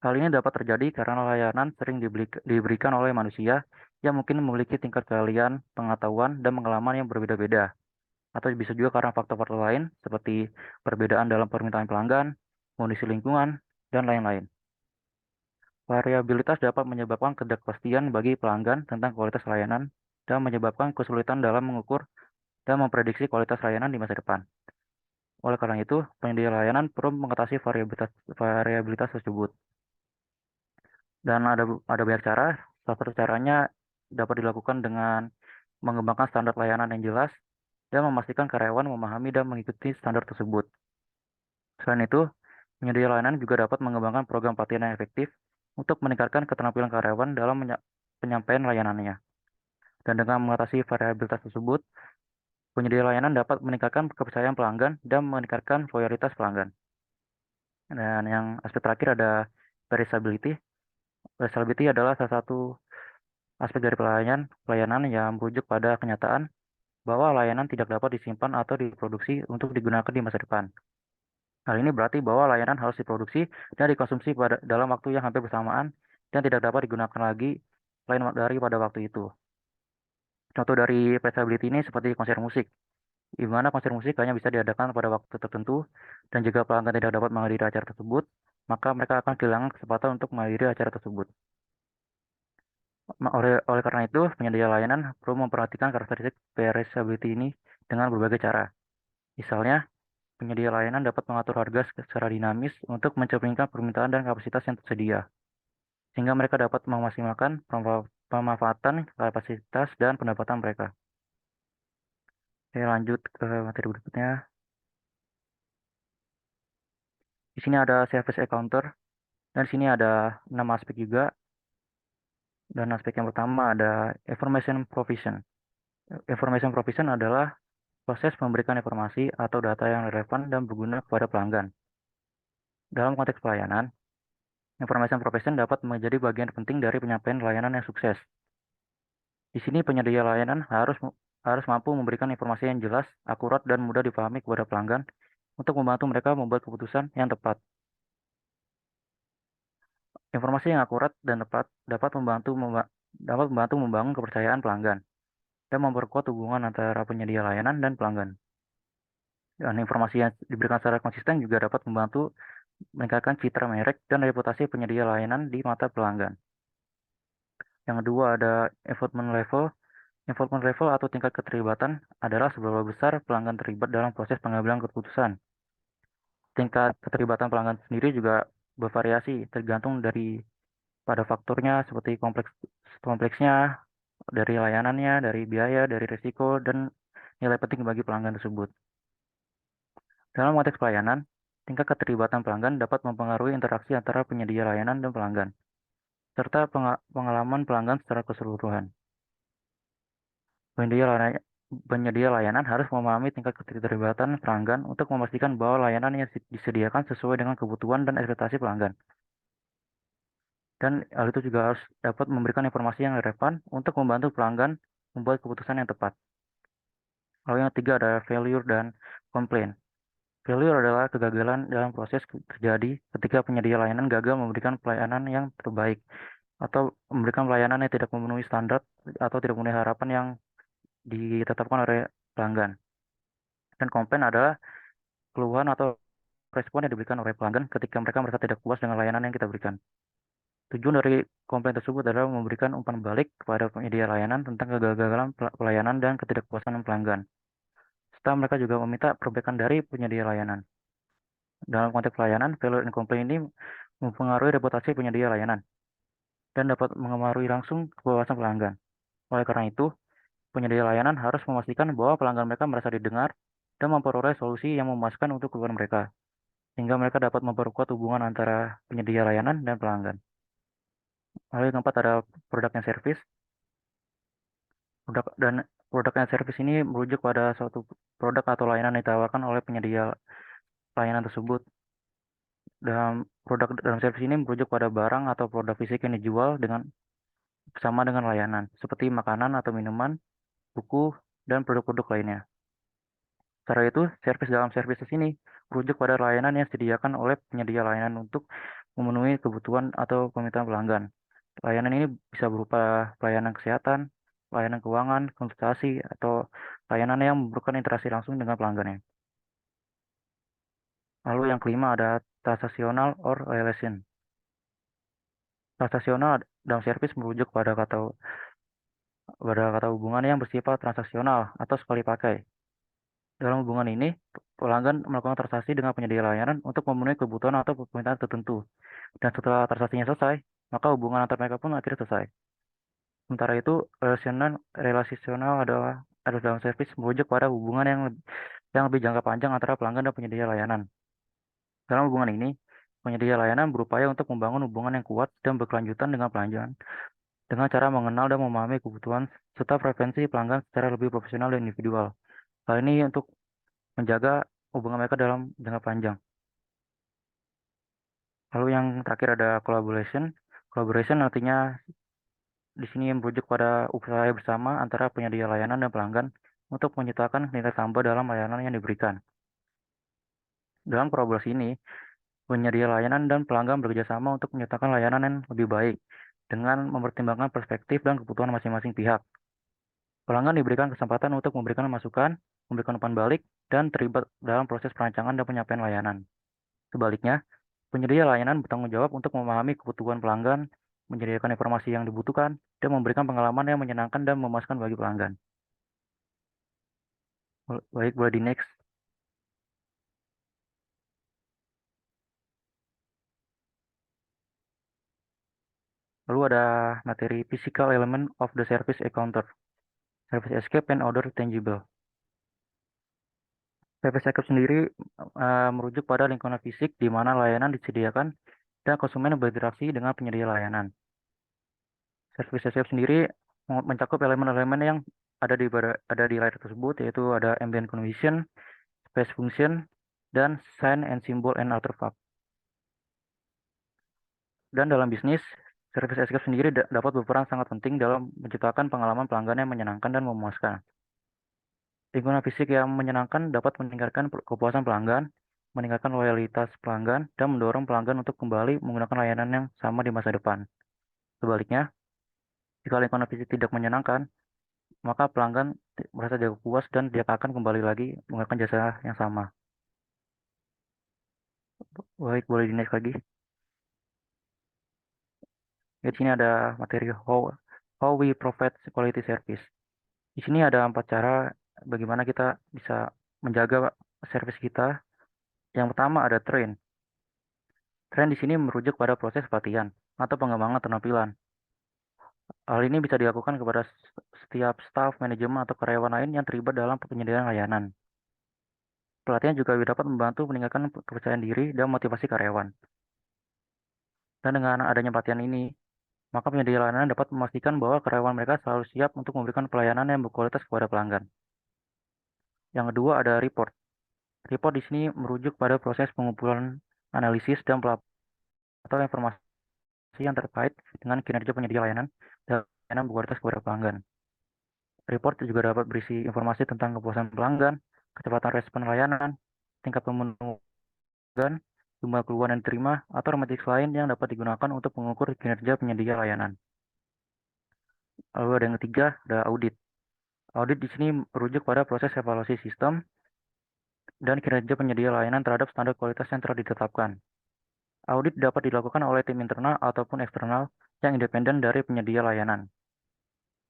Hal ini dapat terjadi karena layanan sering diberikan oleh manusia yang mungkin memiliki tingkat keahlian, pengetahuan, dan pengalaman yang berbeda-beda. Atau bisa juga karena faktor-faktor lain seperti perbedaan dalam permintaan pelanggan, kondisi lingkungan, dan lain-lain. Variabilitas dapat menyebabkan ketidakpastian bagi pelanggan tentang kualitas layanan dan menyebabkan kesulitan dalam mengukur dan memprediksi kualitas layanan di masa depan. Oleh karena itu, penyedia layanan perlu mengatasi variabilitas tersebut. Dan ada banyak cara. Salah satu caranya dapat dilakukan dengan mengembangkan standar layanan yang jelas dan memastikan karyawan memahami dan mengikuti standar tersebut. Selain itu, penyedia layanan juga dapat mengembangkan program pelatihan yang efektif untuk meningkatkan keterampilan karyawan dalam penyampaian layanannya. Dan dengan mengatasi variabilitas tersebut, penyedia layanan dapat meningkatkan kepercayaan pelanggan dan meningkatkan loyalitas pelanggan. Dan yang aspek terakhir ada traceability. Traceability adalah salah satu aspek dari pelayanan yang merujuk pada kenyataan bahwa layanan tidak dapat disimpan atau diproduksi untuk digunakan di masa depan. Hal ini berarti bahwa layanan harus diproduksi dan dikonsumsi dalam waktu yang hampir bersamaan dan tidak dapat digunakan lagi lain pada waktu itu. Contoh dari traceability ini seperti konser musik, di mana konser musik hanya bisa diadakan pada waktu tertentu, dan jika pelanggan tidak dapat menghadiri acara tersebut, maka mereka akan kehilangan kesempatan untuk menghadiri acara tersebut. Oleh karena itu, penyedia layanan perlu memperhatikan karakteristik traceability ini dengan berbagai cara. Misalnya, penyedia layanan dapat mengatur harga secara dinamis untuk mencerminkan permintaan dan kapasitas yang tersedia, sehingga mereka dapat memaksimalkan pemanfaatan kapasitas dan pendapatan mereka. Oke, lanjut ke materi berikutnya. Di sini ada service encounter, dan di sini ada 6 aspek juga. Dan aspek yang pertama ada information provision. Information provision adalah proses memberikan informasi atau data yang relevan dan berguna kepada pelanggan. Dalam konteks pelayanan, information provision dapat menjadi bagian penting dari penyampaian layanan yang sukses. Di sini penyedia layanan harus mampu memberikan informasi yang jelas, akurat, dan mudah dipahami kepada pelanggan untuk membantu mereka membuat keputusan yang tepat. Informasi yang akurat dan tepat dapat membantu membangun kepercayaan pelanggan dan memperkuat hubungan antara penyedia layanan dan pelanggan. Dan informasi yang diberikan secara konsisten juga dapat membantu meningkatkan citra merek dan reputasi penyedia layanan di mata pelanggan. Yang kedua ada involvement level. Involvement level atau tingkat keterlibatan adalah seberapa besar pelanggan terlibat dalam proses pengambilan keputusan. Tingkat keterlibatan pelanggan sendiri juga bervariasi tergantung pada faktornya seperti kompleksnya, dari layanannya, dari biaya, dari risiko, dan nilai penting bagi pelanggan tersebut. Dalam konteks pelayanan, tingkat keterlibatan pelanggan dapat mempengaruhi interaksi antara penyedia layanan dan pelanggan, serta pengalaman pelanggan secara keseluruhan. penyedia layanan harus memahami tingkat keterlibatan pelanggan untuk memastikan bahwa layanan yang disediakan sesuai dengan kebutuhan dan ekspektasi pelanggan. Dan hal itu juga harus dapat memberikan informasi yang relevan untuk membantu pelanggan membuat keputusan yang tepat. Lalu yang ketiga ada failure dan complaint. Failure adalah kegagalan dalam proses terjadi ketika penyedia layanan gagal memberikan pelayanan yang terbaik atau memberikan pelayanan yang tidak memenuhi standar atau tidak memenuhi harapan yang ditetapkan oleh pelanggan. Dan komplain adalah keluhan atau respon yang diberikan oleh pelanggan ketika mereka merasa tidak puas dengan layanan yang kita berikan. Tujuan dari komplain tersebut adalah memberikan umpan balik kepada penyedia layanan tentang kegagalan pelayanan dan ketidakpuasan pelanggan. Serta mereka juga meminta perbaikan dari penyedia layanan. Dalam konteks pelayanan, failure and complaint ini mempengaruhi reputasi penyedia layanan dan dapat mengaruhi langsung kepuasan pelanggan. Oleh karena itu, penyedia layanan harus memastikan bahwa pelanggan mereka merasa didengar dan memperoleh solusi yang memuaskan untuk kebutuhan mereka, sehingga mereka dapat memperkuat hubungan antara penyedia layanan dan pelanggan. Lalu yang keempat ada produk and service. Produk and service ini merujuk pada suatu produk atau layanan yang ditawarkan oleh penyedia layanan tersebut. Dalam service ini merujuk pada barang atau produk fisik yang dijual bersama dengan layanan, seperti makanan atau minuman, buku, dan produk-produk lainnya. Secara itu, dalam services ini merujuk pada layanan yang disediakan oleh penyedia layanan untuk memenuhi kebutuhan atau permintaan pelanggan. Layanan ini bisa berupa pelayanan kesehatan, layanan keuangan, konsultasi, atau layanan yang memerlukan interaksi langsung dengan pelanggannya. Lalu yang kelima ada transaksional or relation. Transaksional dalam service merujuk pada kata hubungan yang bersifat transaksional atau sekali pakai. Dalam hubungan ini, pelanggan melakukan transaksi dengan penyedia layanan untuk memenuhi kebutuhan atau permintaan tertentu. Dan setelah transaksinya selesai, maka hubungan antar mereka pun akhirnya selesai. Sementara itu, relasional adalah dalam service merujuk pada hubungan yang lebih jangka panjang antara pelanggan dan penyedia layanan. Dalam hubungan ini, penyedia layanan berupaya untuk membangun hubungan yang kuat dan berkelanjutan dengan pelanggan dengan cara mengenal dan memahami kebutuhan serta preferensi pelanggan secara lebih profesional dan individual. Hal ini untuk menjaga hubungan mereka dalam jangka panjang. Lalu yang terakhir ada collaboration. Collaboration artinya di sini merujuk pada upaya bersama antara penyedia layanan dan pelanggan untuk menciptakan nilai tambah dalam layanan yang diberikan. Dalam kolaborasi ini, penyedia layanan dan pelanggan bekerjasama untuk menciptakan layanan yang lebih baik dengan mempertimbangkan perspektif dan kebutuhan masing-masing pihak. Pelanggan diberikan kesempatan untuk memberikan masukan, memberikan umpan balik, dan terlibat dalam proses perancangan dan penyampaian layanan. Sebaliknya, penyedia layanan bertanggung jawab untuk memahami kebutuhan pelanggan, menyediakan informasi yang dibutuhkan, dan memberikan pengalaman yang menyenangkan dan memuaskan bagi pelanggan. Baik, boleh di next. Lalu ada materi physical element of the service encounter, service escape and other tangible. Service escape sendiri merujuk pada lingkungan fisik di mana layanan disediakan dan konsumen berinteraksi dengan penyedia layanan. Service escape sendiri mencakup elemen-elemen yang ada di layar tersebut, yaitu ada ambient condition, space function, dan sign and symbol and artifact. Dan dalam bisnis, service escape sendiri dapat berperan sangat penting dalam menciptakan pengalaman pelanggan yang menyenangkan dan memuaskan. Lingkungan fisik yang menyenangkan dapat meningkatkan kepuasan pelanggan, meningkatkan loyalitas pelanggan, dan mendorong pelanggan untuk kembali menggunakan layanan yang sama di masa depan. Sebaliknya, jika lingkungan fisik tidak menyenangkan, maka pelanggan merasa tidak puas dan dia akan kembali lagi menggunakan jasa yang sama. Baik, boleh di next lagi. Di sini ada materi how we provide quality service. Di sini ada 4 cara bagaimana kita bisa menjaga service kita. Yang pertama ada train. Train di sini merujuk pada proses pelatihan atau pengembangan keterampilan. Hal ini bisa dilakukan kepada setiap staf, manajemen, atau karyawan lain yang terlibat dalam penyediaan layanan. Pelatihan juga dapat membantu meningkatkan kepercayaan diri dan motivasi karyawan. Dan dengan adanya pelatihan ini, maka penyedia layanan dapat memastikan bahwa karyawan mereka selalu siap untuk memberikan pelayanan yang berkualitas kepada pelanggan. Yang kedua ada report. Report di sini merujuk pada proses pengumpulan analisis dan atau informasi yang terkait dengan kinerja penyedia layanan dan layanan berkualitas kepada pelanggan. Report juga dapat berisi informasi tentang kepuasan pelanggan, kecepatan respon layanan, tingkat pemenuhan, jumlah keluhan yang diterima, atau metrik lain yang dapat digunakan untuk mengukur kinerja penyedia layanan. Lalu ada yang ketiga, ada audit. Audit di sini merujuk pada proses evaluasi sistem dan kinerja penyedia layanan terhadap standar kualitas yang telah ditetapkan. Audit dapat dilakukan oleh tim internal ataupun eksternal yang independen dari penyedia layanan.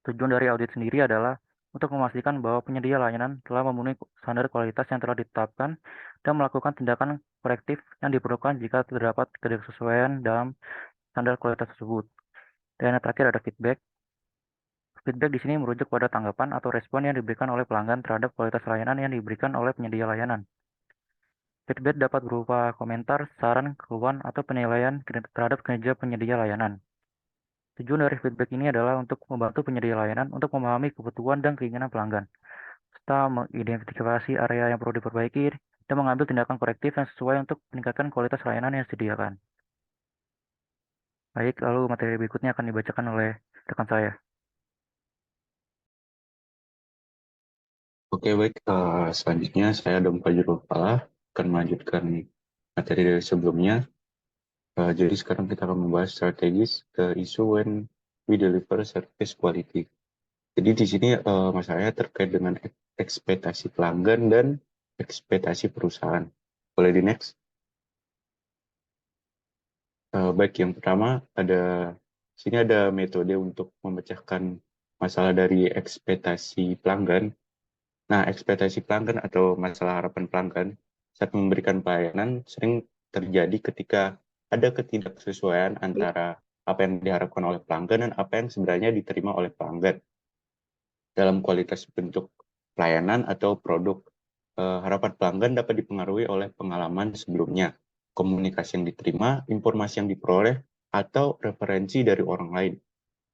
Tujuan dari audit sendiri adalah untuk memastikan bahwa penyedia layanan telah memenuhi standar kualitas yang telah ditetapkan dan melakukan tindakan korektif yang diperlukan jika terdapat ketidaksesuaian dalam standar kualitas tersebut. Dan yang terakhir ada feedback. Feedback di sini merujuk pada tanggapan atau respon yang diberikan oleh pelanggan terhadap kualitas layanan yang diberikan oleh penyedia layanan. Feedback dapat berupa komentar, saran, keluhan, atau penilaian terhadap kinerja penyedia layanan. Tujuan dari feedback ini adalah untuk membantu penyedia layanan untuk memahami kebutuhan dan keinginan pelanggan, serta mengidentifikasi area yang perlu diperbaiki dan mengambil tindakan korektif yang sesuai untuk meningkatkan kualitas layanan yang disediakan. Baik, lalu materi berikutnya akan dibacakan oleh rekan saya. Oke, baik. Selanjutnya saya Dom Fajrul Falah akan melanjutkan materi dari sebelumnya. Jadi sekarang kita akan membahas strategis ke isu when we deliver service quality. Jadi di sini masalahnya terkait dengan ekspektasi pelanggan dan ekspektasi perusahaan. Boleh di next? Baik, yang pertama sini ada metode untuk memecahkan masalah dari ekspektasi pelanggan. Nah, ekspektasi pelanggan atau masalah harapan pelanggan saat memberikan pelayanan sering terjadi ketika ada ketidaksesuaian antara apa yang diharapkan oleh pelanggan dan apa yang sebenarnya diterima oleh pelanggan. Dalam kualitas bentuk pelayanan atau produk, harapan pelanggan dapat dipengaruhi oleh pengalaman sebelumnya, komunikasi yang diterima, informasi yang diperoleh, atau referensi dari orang lain.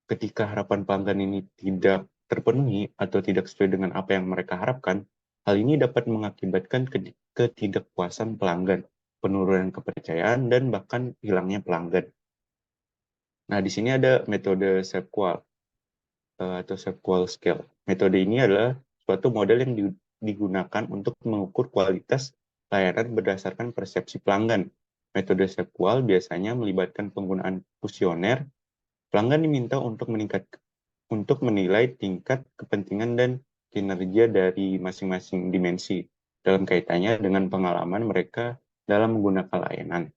Ketika harapan pelanggan ini tidak terpenuhi atau tidak sesuai dengan apa yang mereka harapkan, hal ini dapat mengakibatkan ketidakpuasan pelanggan, penurunan kepercayaan, dan bahkan hilangnya pelanggan. Nah, di sini ada metode SEPQUAL atau SEPQUAL Scale. Metode ini adalah suatu model yang digunakan untuk mengukur kualitas layanan berdasarkan persepsi pelanggan. Metode SEPQUAL biasanya melibatkan penggunaan kuesioner. Pelanggan diminta untuk menilai tingkat kepentingan dan kinerja dari masing-masing dimensi dalam kaitannya dengan pengalaman mereka dalam menggunakan layanan.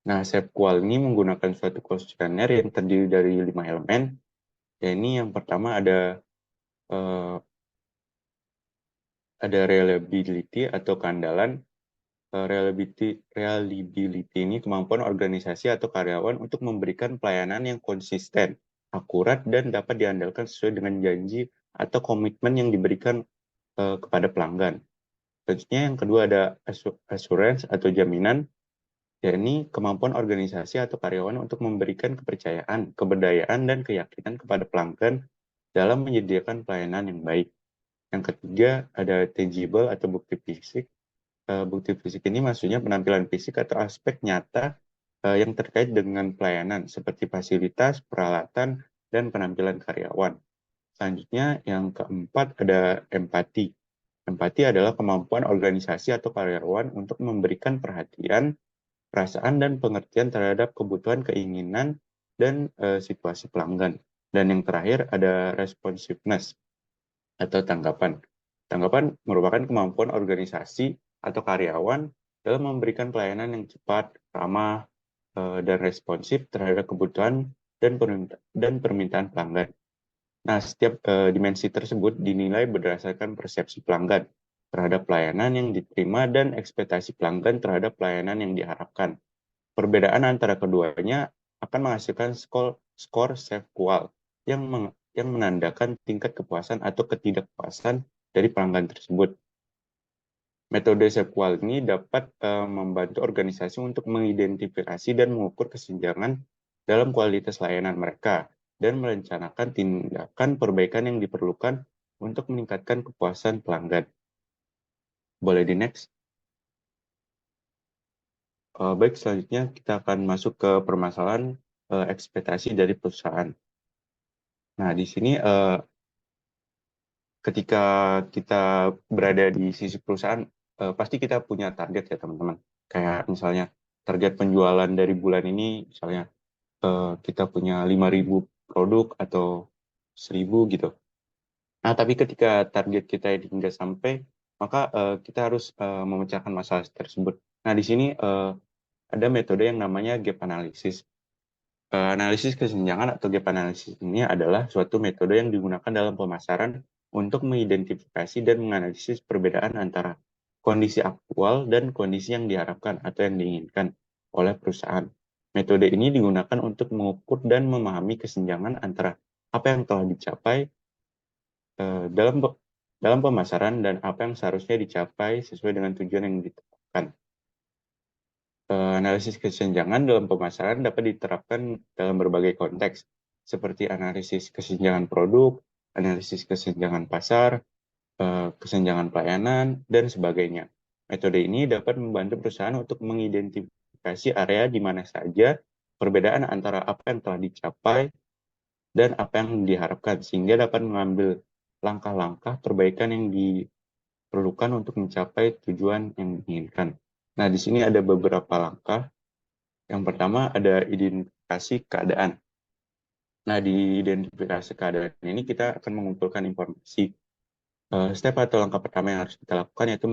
Nah, SEPQUAL ini menggunakan suatu kuesioner yang terdiri dari 5 elemen. Ini yang pertama ada reliability atau keandalan. Reliability ini kemampuan organisasi atau karyawan untuk memberikan pelayanan yang konsisten, akurat, dan dapat diandalkan sesuai dengan janji atau komitmen yang diberikan kepada pelanggan. Selanjutnya yang kedua ada assurance atau jaminan, yakni kemampuan organisasi atau karyawan untuk memberikan kepercayaan, keberdayaan, dan keyakinan kepada pelanggan dalam menyediakan pelayanan yang baik. Yang ketiga ada tangible atau bukti fisik. Bukti fisik ini maksudnya penampilan fisik atau aspek nyata yang terkait dengan pelayanan seperti fasilitas, peralatan, dan penampilan karyawan. Selanjutnya yang keempat ada empati. Empati adalah kemampuan organisasi atau karyawan untuk memberikan perhatian, perasaan, dan pengertian terhadap kebutuhan, keinginan, dan situasi pelanggan. Dan yang terakhir ada responsiveness atau tanggapan. Tanggapan merupakan kemampuan organisasi atau karyawan dalam memberikan pelayanan yang cepat, ramah, dan responsif terhadap kebutuhan dan permintaan pelanggan. Nah, setiap dimensi tersebut dinilai berdasarkan persepsi pelanggan terhadap pelayanan yang diterima dan ekspektasi pelanggan terhadap pelayanan yang diharapkan. Perbedaan antara keduanya akan menghasilkan skor SEPQUAL yang menandakan tingkat kepuasan atau ketidakpuasan dari pelanggan tersebut. Metode SEPQUAL ini dapat membantu organisasi untuk mengidentifikasi dan mengukur kesenjangan dalam kualitas layanan mereka dan merencanakan tindakan perbaikan yang diperlukan untuk meningkatkan kepuasan pelanggan. Boleh di next. Baik, selanjutnya kita akan masuk ke permasalahan ekspektasi dari perusahaan. Nah, di sini ketika kita berada di sisi perusahaan, pasti kita punya target ya teman-teman. Kayak misalnya target penjualan dari bulan ini, misalnya kita punya 5.000 produk atau 1.000 gitu. Nah, tapi ketika target kita ini nggak sampai, maka kita harus memecahkan masalah tersebut. Nah, di sini ada metode yang namanya gap analysis. Analisis kesenjangan atau gap analysis ini adalah suatu metode yang digunakan dalam pemasaran untuk mengidentifikasi dan menganalisis perbedaan antara kondisi aktual dan kondisi yang diharapkan atau yang diinginkan oleh perusahaan. Metode ini digunakan untuk mengukur dan memahami kesenjangan antara apa yang telah dicapai dalam pemasaran dan apa yang seharusnya dicapai sesuai dengan tujuan yang ditetapkan. Analisis kesenjangan dalam pemasaran dapat diterapkan dalam berbagai konteks, seperti analisis kesenjangan produk, analisis kesenjangan pasar, kesenjangan pelayanan, dan sebagainya. Metode ini dapat membantu perusahaan untuk mengidentifikasi area di mana saja perbedaan antara apa yang telah dicapai dan apa yang diharapkan, sehingga dapat mengambil langkah-langkah perbaikan yang diperlukan untuk mencapai tujuan yang diinginkan. Nah, di sini ada beberapa langkah. Yang pertama ada identifikasi keadaan. Nah, di identifikasi keadaan ini kita akan mengumpulkan informasi. Step atau langkah pertama yang harus kita lakukan yaitu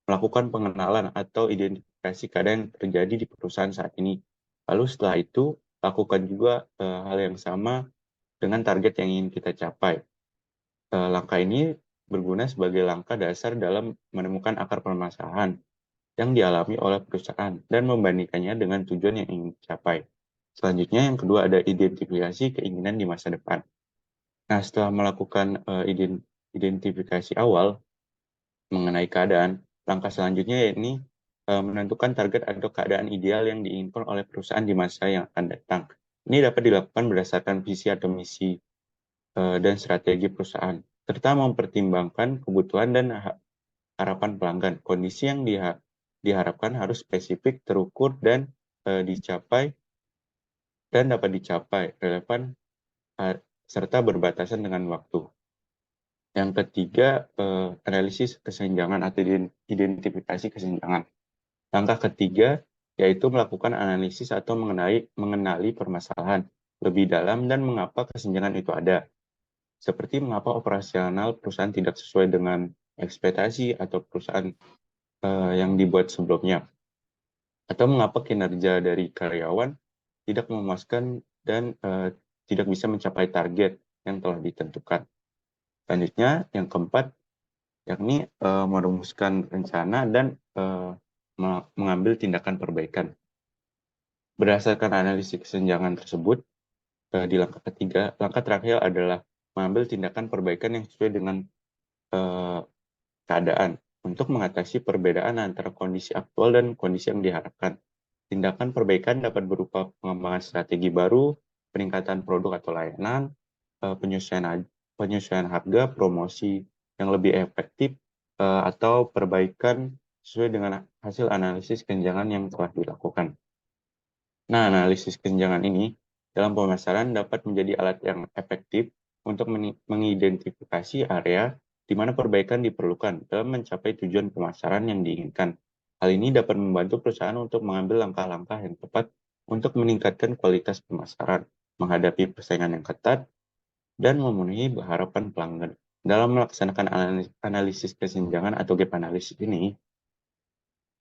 melakukan pengenalan atau identifikasi keadaan yang terjadi di perusahaan saat ini. Lalu setelah itu, lakukan juga hal yang sama dengan target yang ingin kita capai. Langkah ini berguna sebagai langkah dasar dalam menemukan akar permasalahan yang dialami oleh perusahaan dan membandingkannya dengan tujuan yang ingin dicapai. Selanjutnya, yang kedua ada identifikasi keinginan di masa depan. Nah, setelah melakukan identifikasi awal mengenai keadaan, langkah selanjutnya yakni menentukan target atau keadaan ideal yang diinginkan oleh perusahaan di masa yang akan datang. Ini dapat dilakukan berdasarkan visi atau misi dan strategi perusahaan, serta mempertimbangkan kebutuhan dan harapan pelanggan. Kondisi yang diharapkan harus spesifik, terukur, dan dapat dicapai, relevan, serta berbatasan dengan waktu. Yang ketiga, analisis kesenjangan atau identifikasi kesenjangan. Langkah ketiga yaitu melakukan analisis atau mengenali permasalahan lebih dalam dan mengapa kesenjangan itu ada. Seperti mengapa operasional perusahaan tidak sesuai dengan ekspektasi atau perusahaan yang dibuat sebelumnya. Atau mengapa kinerja dari karyawan tidak memuaskan dan tidak bisa mencapai target yang telah ditentukan. Selanjutnya, yang keempat, yakni merumuskan rencana dan mengambil tindakan perbaikan. Berdasarkan analisis kesenjangan tersebut, di langkah ketiga, langkah terakhir adalah mengambil tindakan perbaikan yang sesuai dengan keadaan untuk mengatasi perbedaan antara kondisi aktual dan kondisi yang diharapkan. Tindakan perbaikan dapat berupa pengembangan strategi baru, peningkatan produk atau layanan, penyesuaian harga, promosi yang lebih efektif, atau perbaikan sesuai dengan hasil analisis kesenjangan yang telah dilakukan. Nah, analisis kesenjangan ini dalam pemasaran dapat menjadi alat yang efektif untuk mengidentifikasi area di mana perbaikan diperlukan dalam mencapai tujuan pemasaran yang diinginkan. Hal ini dapat membantu perusahaan untuk mengambil langkah-langkah yang tepat untuk meningkatkan kualitas pemasaran, menghadapi persaingan yang ketat, dan memenuhi harapan pelanggan. Dalam melaksanakan analisis kesenjangan atau gap analysis ini,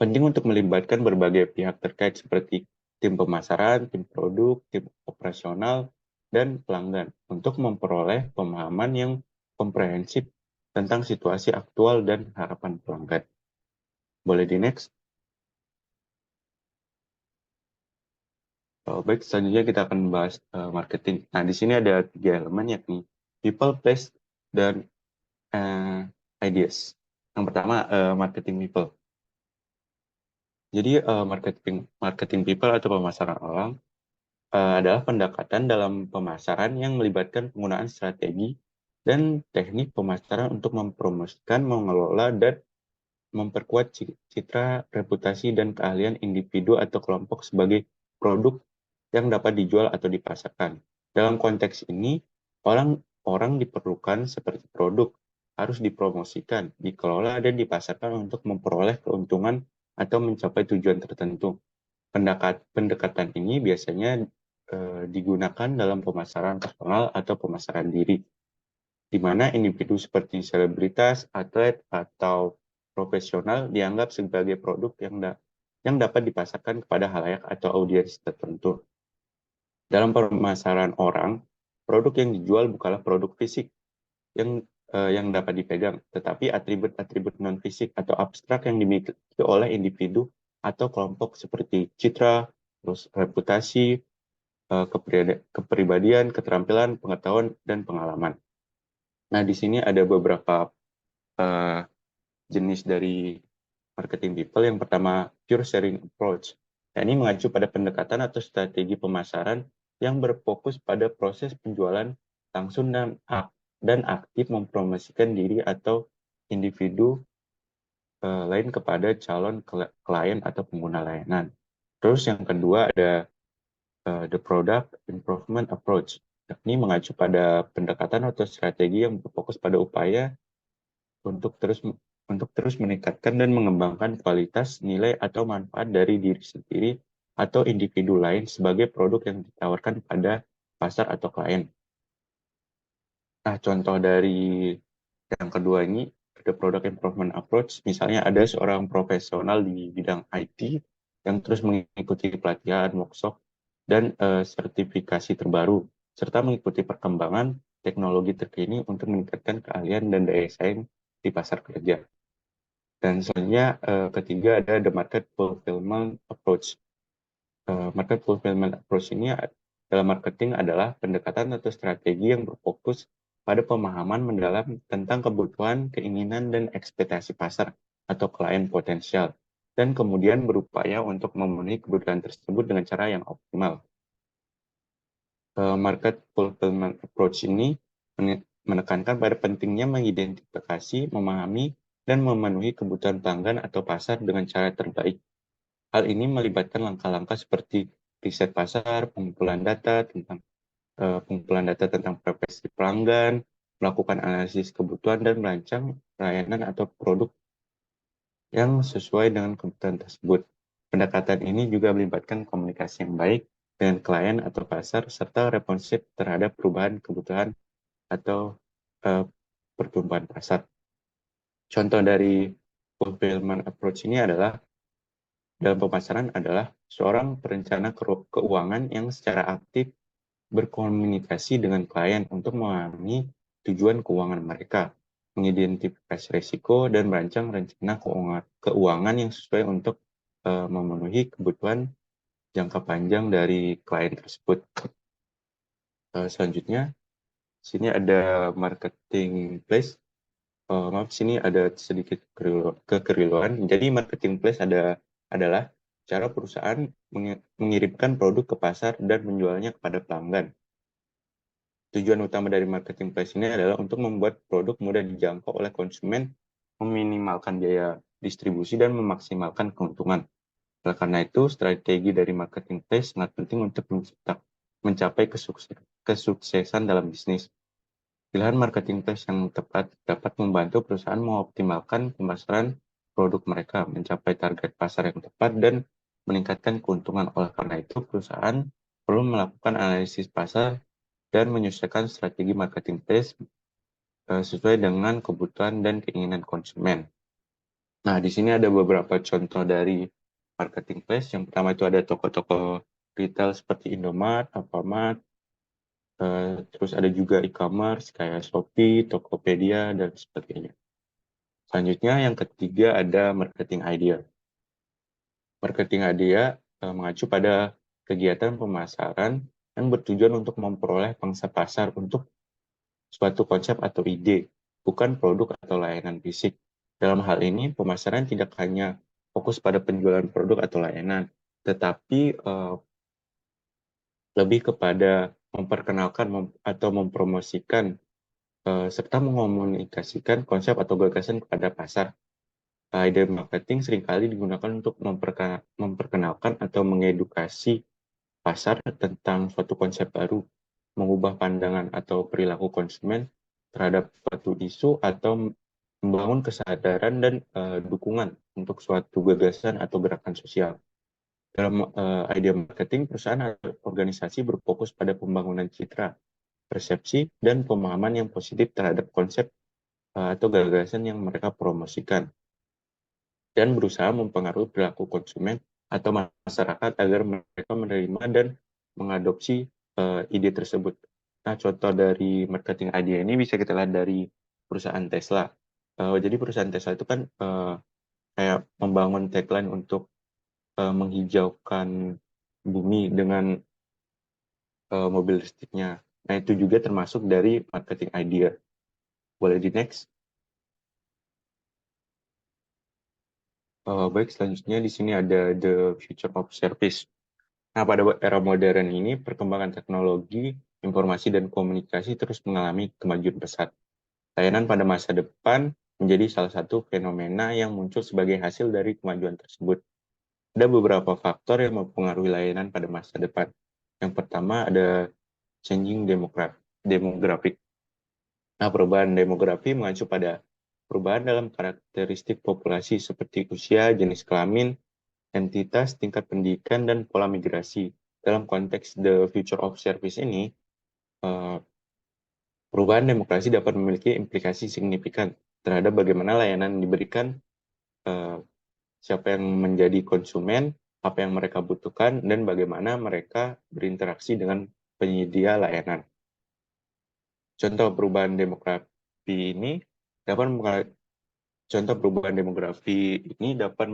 penting untuk melibatkan berbagai pihak terkait seperti tim pemasaran, tim produk, tim operasional, dan pelanggan untuk memperoleh pemahaman yang komprehensif tentang situasi aktual dan harapan pelanggan. Boleh di next? Baik, selanjutnya kita akan membahas marketing. Nah, di sini ada 3 elemen yakni people, place, dan ideas. Yang pertama, marketing people. Jadi, marketing people atau pemasaran orang adalah pendekatan dalam pemasaran yang melibatkan penggunaan strategi dan teknik pemasaran untuk mempromosikan, mengelola, dan memperkuat citra, reputasi, dan keahlian individu atau kelompok sebagai produk yang dapat dijual atau dipasarkan. Dalam konteks ini, orang diperlukan seperti produk harus dipromosikan, dikelola, dan dipasarkan untuk memperoleh keuntungan atau mencapai tujuan tertentu. Pendekatan ini biasanya digunakan dalam pemasaran personal atau pemasaran diri, di mana individu seperti selebritas, atlet, atau profesional dianggap sebagai produk yang dapat dipasarkan kepada halayak atau audiens tertentu. Dalam pemasaran orang, produk yang dijual bukanlah produk fisik yang dapat dipegang, tetapi atribut-atribut non-fisik atau abstrak yang dimiliki oleh individu atau kelompok seperti citra, terus reputasi, kepribadian, keterampilan, pengetahuan, dan pengalaman. Nah, di sini ada beberapa jenis dari marketing people. Yang pertama, pure sharing approach. Nah, ini mengacu pada pendekatan atau strategi pemasaran yang berfokus pada proses penjualan langsung dan aktif mempromosikan diri atau individu lain kepada calon klien atau pengguna layanan. Terus yang kedua ada the product improvement approach. Ini mengacu pada pendekatan atau strategi yang berfokus pada upaya untuk terus meningkatkan dan mengembangkan kualitas, nilai, atau manfaat dari diri sendiri atau individu lain sebagai produk yang ditawarkan pada pasar atau klien. Nah, contoh dari yang kedua ini, the product improvement approach, misalnya ada seorang profesional di bidang IT yang terus mengikuti pelatihan, workshop, dan sertifikasi terbaru, serta mengikuti perkembangan teknologi terkini untuk meningkatkan keahlian dan daya saing di pasar kerja. Dan selanjutnya ketiga ada the market fulfillment approach. Market fulfillment approach ini dalam marketing adalah pendekatan atau strategi yang berfokus pada pemahaman mendalam tentang kebutuhan, keinginan, dan ekspektasi pasar atau klien potensial, dan kemudian berupaya untuk memenuhi kebutuhan tersebut dengan cara yang optimal. Market fulfillment approach ini menekankan pada pentingnya mengidentifikasi, memahami, dan memenuhi kebutuhan pelanggan atau pasar dengan cara terbaik. Hal ini melibatkan langkah-langkah seperti riset pasar, pengumpulan data tentang preferensi pelanggan, melakukan analisis kebutuhan, dan merancang layanan atau produk yang sesuai dengan kebutuhan tersebut. Pendekatan ini juga melibatkan komunikasi yang baik dengan klien atau pasar, serta responsif terhadap perubahan kebutuhan atau pertumbuhan pasar. Contoh dari fulfillment approach ini adalah dalam pemasaran adalah seorang perencana keuangan yang secara aktif berkomunikasi dengan klien untuk memahami tujuan keuangan mereka, mengidentifikasi risiko, dan merancang rencana keuangan yang sesuai untuk memenuhi kebutuhan jangka panjang dari klien tersebut. Selanjutnya, sini ada marketing place. Maaf, sini ada sedikit kekeliruan. Jadi marketing place adalah cara perusahaan mengirimkan produk ke pasar dan menjualnya kepada pelanggan. Tujuan utama dari marketing place ini adalah untuk membuat produk mudah dijangkau oleh konsumen, meminimalkan biaya distribusi, dan memaksimalkan keuntungan. Oleh karena itu, strategi dari marketing place sangat penting untuk mencapai kesuksesan dalam bisnis. Pilihan marketing place yang tepat dapat membantu perusahaan mengoptimalkan pemasaran produk mereka, mencapai target pasar yang tepat, dan meningkatkan keuntungan. Oleh karena itu, perusahaan perlu melakukan analisis pasar dan menyesuaikan strategi marketing place sesuai dengan kebutuhan dan keinginan konsumen. Nah, di sini ada beberapa contoh dari marketing place. Yang pertama itu ada toko-toko retail seperti Indomaret, Alfamart, terus ada juga e-commerce kayak Shopee, Tokopedia, dan sebagainya. Selanjutnya yang ketiga ada marketing idea. Marketing idea mengacu pada kegiatan pemasaran yang bertujuan untuk memperoleh pangsa pasar untuk suatu konsep atau ide, bukan produk atau layanan fisik. Dalam hal ini, pemasaran tidak hanya fokus pada penjualan produk atau layanan, tetapi lebih kepada memperkenalkan atau mempromosikan serta mengomunikasikan konsep atau gagasan kepada pasar. Ide marketing seringkali digunakan untuk memperkenalkan atau mengedukasi pasar tentang suatu konsep baru, mengubah pandangan atau perilaku konsumen terhadap suatu isu, atau membangun kesadaran dan dukungan untuk suatu gagasan atau gerakan sosial. Dalam ide marketing, perusahaan atau organisasi berfokus pada pembangunan citra, persepsi, dan pemahaman yang positif terhadap konsep atau gagasan yang mereka promosikan, dan berusaha mempengaruhi perilaku konsumen atau masyarakat agar mereka menerima dan mengadopsi ide tersebut. Nah, contoh dari marketing idea ini bisa kita lihat dari perusahaan Tesla. Jadi perusahaan Tesla itu kan kayak membangun tagline untuk menghijaukan bumi dengan mobil listriknya. Nah, itu juga termasuk dari marketing idea. Boleh di next? Baik, selanjutnya di sini ada the future of service. Nah, pada era modern ini, perkembangan teknologi, informasi, dan komunikasi terus mengalami kemajuan pesat. Layanan pada masa depan menjadi salah satu fenomena yang muncul sebagai hasil dari kemajuan tersebut. Ada beberapa faktor yang mempengaruhi layanan pada masa depan. Yang pertama ada changing demographic. Nah, perubahan demografi mengacu pada perubahan dalam karakteristik populasi seperti usia, jenis kelamin, entitas, tingkat pendidikan, dan pola migrasi. Dalam konteks the future of service ini, perubahan demokrasi dapat memiliki implikasi signifikan terhadap bagaimana layanan diberikan, siapa yang menjadi konsumen, apa yang mereka butuhkan, dan bagaimana mereka berinteraksi dengan penyedia layanan. Contoh perubahan demografi ini dapat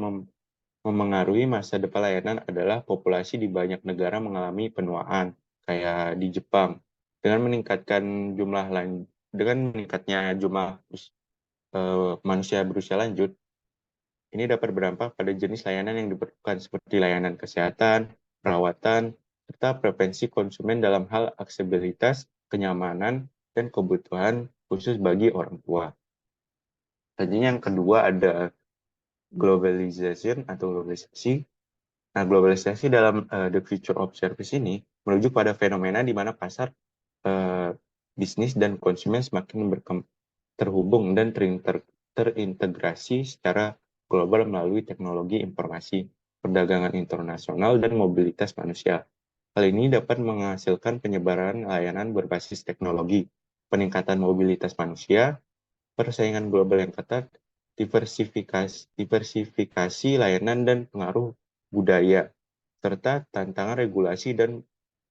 memengaruhi masa depan layanan adalah populasi di banyak negara mengalami penuaan, kayak di Jepang. Dengan meningkatnya jumlah manusia berusia lanjut, ini dapat berdampak pada jenis layanan yang diperlukan seperti layanan kesehatan, perawatan, serta preferensi konsumen dalam hal aksesibilitas, kenyamanan, dan kebutuhan khusus bagi orang tua. Selanjutnya yang kedua ada globalization atau globalisasi. Nah, globalisasi dalam the future of service ini merujuk pada fenomena di mana pasar, bisnis, dan konsumen semakin terhubung dan terintegrasi secara global melalui teknologi informasi, perdagangan internasional, dan mobilitas manusia. Hal ini dapat menghasilkan penyebaran layanan berbasis teknologi, peningkatan mobilitas manusia, persaingan global yang ketat, diversifikasi layanan dan pengaruh budaya, serta tantangan regulasi dan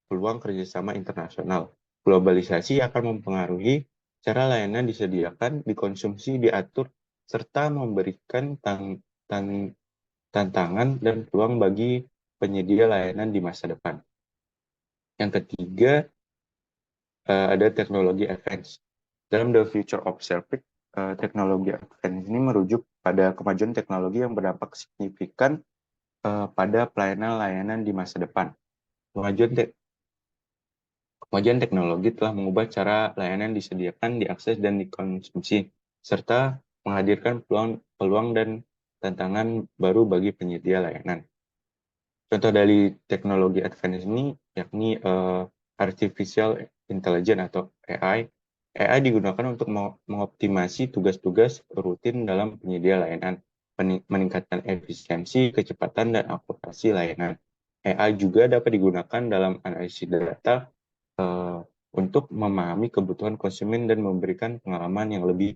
peluang kerjasama internasional. Globalisasi akan mempengaruhi cara layanan disediakan, dikonsumsi, diatur, serta memberikan tantangan dan peluang bagi penyedia layanan di masa depan. Yang ketiga, ada teknologi advance. Dalam the future of service, teknologi advance ini merujuk pada kemajuan teknologi yang berdampak signifikan pada pelayanan layanan di masa depan. Kemajuan teknologi telah mengubah cara layanan disediakan, diakses, dan dikonsumsi, serta menghadirkan peluang dan tantangan baru bagi penyedia layanan. Contoh dari teknologi advance ini yakni artificial intelligence atau AI. AI digunakan untuk mengoptimasi tugas-tugas rutin dalam penyedia layanan, meningkatkan efisiensi, kecepatan, dan akurasi layanan. AI juga dapat digunakan dalam analisis data untuk memahami kebutuhan konsumen dan memberikan pengalaman yang lebih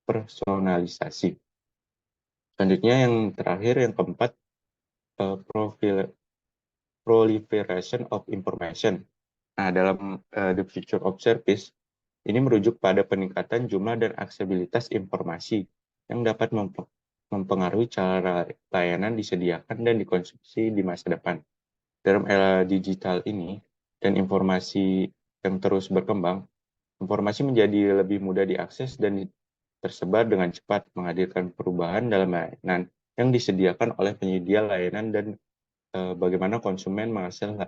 personalisasi. Selanjutnya yang terakhir, yang keempat, proliferation of information. Nah, dalam the future of service, ini merujuk pada peningkatan jumlah dan aksesibilitas informasi yang dapat mempengaruhi cara layanan disediakan dan dikonsumsi di masa depan. Dalam era digital ini dan informasi yang terus berkembang, informasi menjadi lebih mudah diakses dan tersebar dengan cepat, menghadirkan perubahan dalam layanan yang disediakan oleh penyedia layanan dan bagaimana konsumen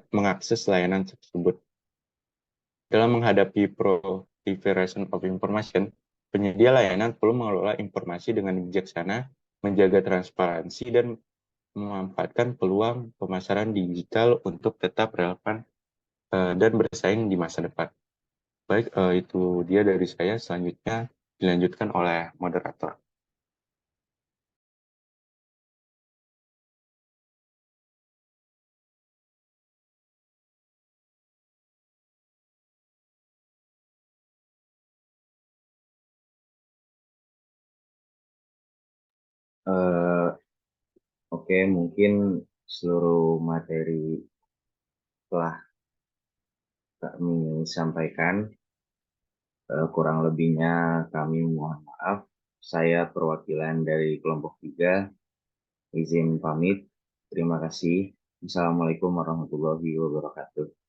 mengakses layanan tersebut. Dalam menghadapi proliferation of information, penyedia layanan perlu mengelola informasi dengan bijaksana menjaga transparansi, dan memanfaatkan peluang pemasaran digital untuk tetap relevan dan bersaing di masa depan. Baik, itu dia dari saya. Selanjutnya dilanjutkan oleh moderator. Eh, Oke, mungkin seluruh materi telah kami sampaikan. Kurang lebihnya kami mohon maaf. Saya perwakilan dari kelompok 3, izin pamit. Terima kasih. Assalamualaikum warahmatullahi wabarakatuh.